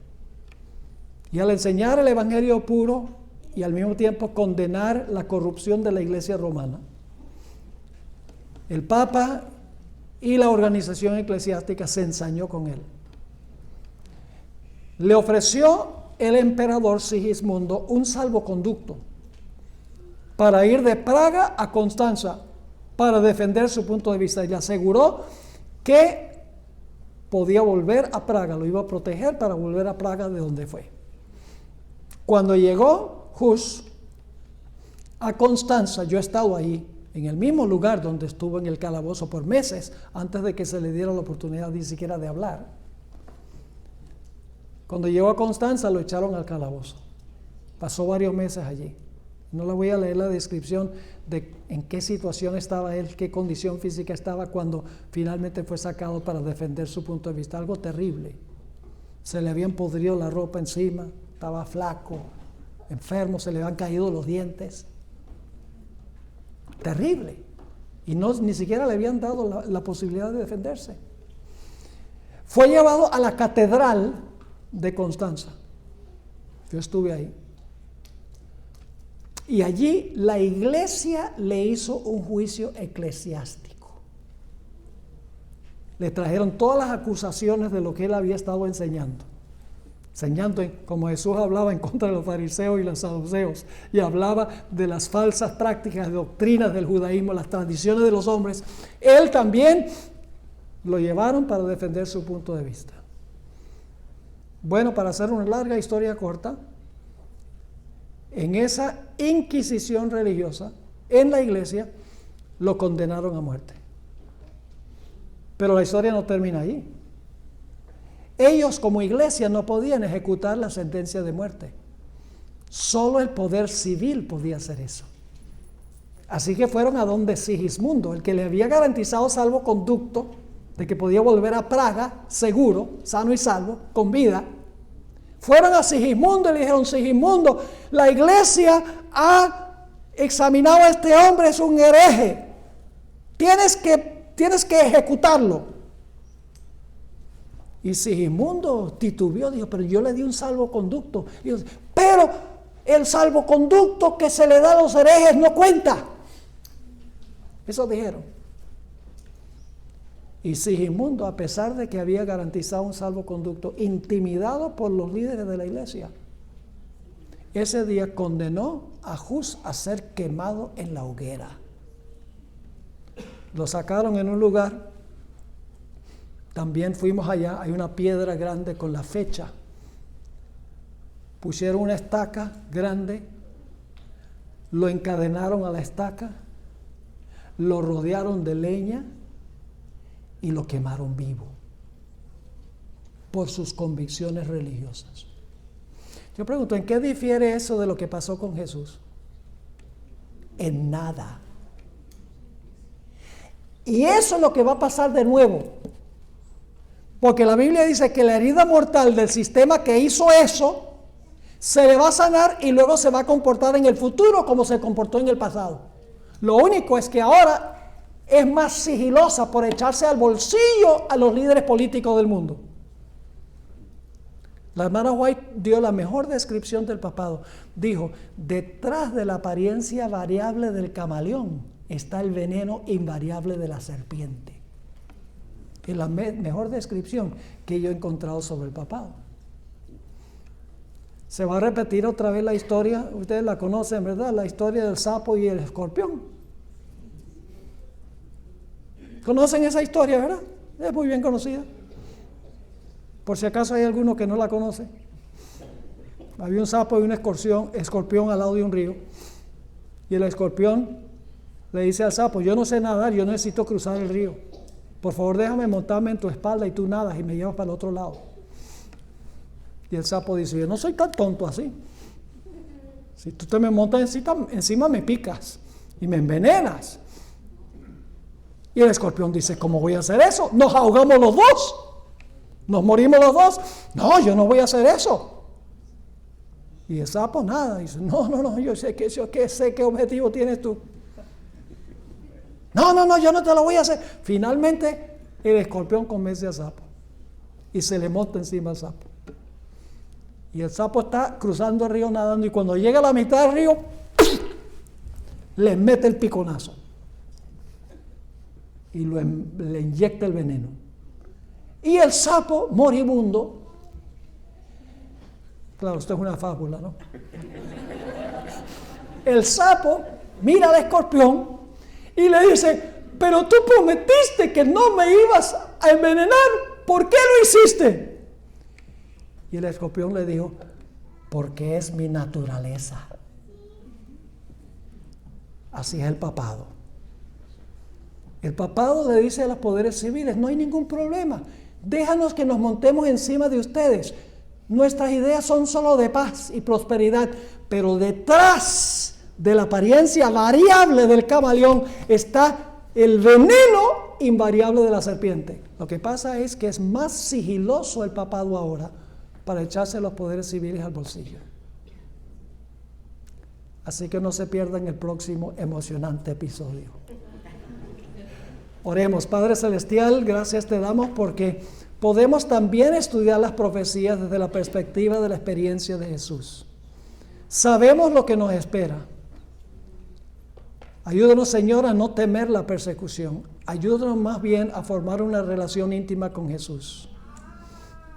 Y al enseñar el evangelio puro y al mismo tiempo condenar la corrupción de la iglesia romana, el Papa y la organización eclesiástica se ensañó con él. Le ofreció el emperador Sigismundo un salvoconducto para ir de Praga a Constanza para defender su punto de vista, y le aseguró que podía volver a Praga, lo iba a proteger para volver a Praga de donde fue. Cuando llegó Hus a Constanza, yo he estado ahí, en el mismo lugar donde estuvo en el calabozo por meses, antes de que se le diera la oportunidad ni siquiera de hablar. Cuando llegó a Constanza, lo echaron al calabozo. Pasó varios meses allí. No le voy a leer la descripción de en qué situación estaba él, qué condición física estaba cuando finalmente fue sacado para defender su punto de vista. Algo terrible. Se le habían podrido la ropa encima, estaba flaco, enfermo, se le habían caído los dientes. Terrible. Y ni siquiera le habían dado la posibilidad de defenderse. Fue llevado a la catedral de Constanza. Yo estuve ahí. Y allí la iglesia le hizo un juicio eclesiástico. Le trajeron todas las acusaciones de lo que él había estado enseñando. Como Jesús hablaba en contra de los fariseos y los saduceos, y hablaba de las falsas prácticas, doctrinas del judaísmo, las tradiciones de los hombres. Él también lo llevaron para defender su punto de vista. Bueno, para hacer una larga historia corta, en esa inquisición religiosa, en la iglesia, lo condenaron a muerte. Pero la historia no termina ahí. Ellos como iglesia no podían ejecutar la sentencia de muerte. Solo el poder civil podía hacer eso. Así que fueron a donde Sigismundo, el que le había garantizado salvoconducto, de que podía volver a Praga, seguro, sano y salvo, con vida. Fueron a Sigismundo y le dijeron: Sigismundo, la iglesia ha examinado a este hombre, es un hereje. Tienes que ejecutarlo. Y Sigismundo titubeó, dijo: pero yo le di un salvoconducto. Y dijo: pero el salvoconducto que se le da a los herejes no cuenta. Eso dijeron. Y Sigismundo, a pesar de que había garantizado un salvoconducto, intimidado por los líderes de la iglesia, ese día condenó a Hus a ser quemado en la hoguera. Lo sacaron en un lugar. También fuimos allá, hay una piedra grande con la fecha. Pusieron una estaca grande, lo encadenaron a la estaca, lo rodearon de leña y lo quemaron vivo por sus convicciones religiosas. Yo pregunto, ¿en qué difiere eso de lo que pasó con Jesús? En nada. Y eso es lo que va a pasar de nuevo. Porque la Biblia dice que la herida mortal del sistema que hizo eso se le va a sanar y luego se va a comportar en el futuro como se comportó en el pasado. Lo único es que ahora es más sigilosa por echarse al bolsillo a los líderes políticos del mundo. La hermana White dio la mejor descripción del papado. Dijo, detrás de la apariencia variable del camaleón está el veneno invariable de la serpiente. Es la mejor descripción que yo he encontrado sobre el papado. Se va a repetir otra vez la historia, ustedes la conocen, ¿verdad? La historia del sapo y el escorpión. ¿Conocen esa historia, verdad? Es muy bien conocida. Por si acaso hay alguno que no la conoce. Había un sapo y un escorpión al lado de un río. Y el escorpión le dice al sapo, yo no sé nadar, yo necesito cruzar el río. Por favor, déjame montarme en tu espalda y tú nadas y me llevas para el otro lado. Y el sapo dice, yo no soy tan tonto así. Si tú te me montas encima me picas y me envenenas. Y el escorpión dice, ¿cómo voy a hacer eso? Nos ahogamos los dos. ¿Nos morimos los dos? No, yo no voy a hacer eso. Y el sapo nada, dice, no, yo sé qué objetivo tienes tú. No, yo no te lo voy a hacer. Finalmente, el escorpión convence al sapo y se le monta encima al sapo. Y el sapo está cruzando el río nadando y cuando llega a la mitad del río, le mete el piconazo y le inyecta el veneno. Y el sapo moribundo, claro, esto es una fábula, ¿no? El sapo mira al escorpión y le dice, pero tú prometiste que no me ibas a envenenar, ¿por qué lo hiciste? Y el escorpión le dijo, porque es mi naturaleza. Así es el papado. El papado le dice a los poderes civiles, no hay ningún problema. Déjanos que nos montemos encima de ustedes. Nuestras ideas son solo de paz y prosperidad, pero detrás de la apariencia variable del camaleón está el veneno invariable de la serpiente. Lo que pasa es que es más sigiloso el papado ahora para echarse los poderes civiles al bolsillo. Así que no se pierdan el próximo emocionante episodio. Oremos. Padre Celestial, gracias te damos porque podemos también estudiar las profecías desde la perspectiva de la experiencia de Jesús. Sabemos lo que nos espera. Ayúdanos, Señor, a no temer la persecución. Ayúdanos más bien a formar una relación íntima con Jesús.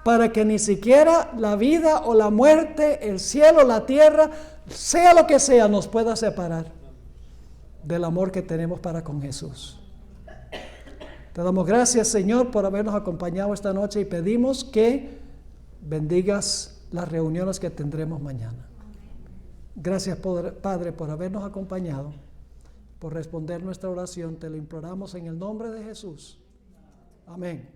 Para que ni siquiera la vida o la muerte, el cielo, la tierra, sea lo que sea, nos pueda separar del amor que tenemos para con Jesús. Te damos gracias, Señor, por habernos acompañado esta noche y pedimos que bendigas las reuniones que tendremos mañana. Gracias, Padre, por habernos acompañado, por responder nuestra oración. Te lo imploramos en el nombre de Jesús. Amén.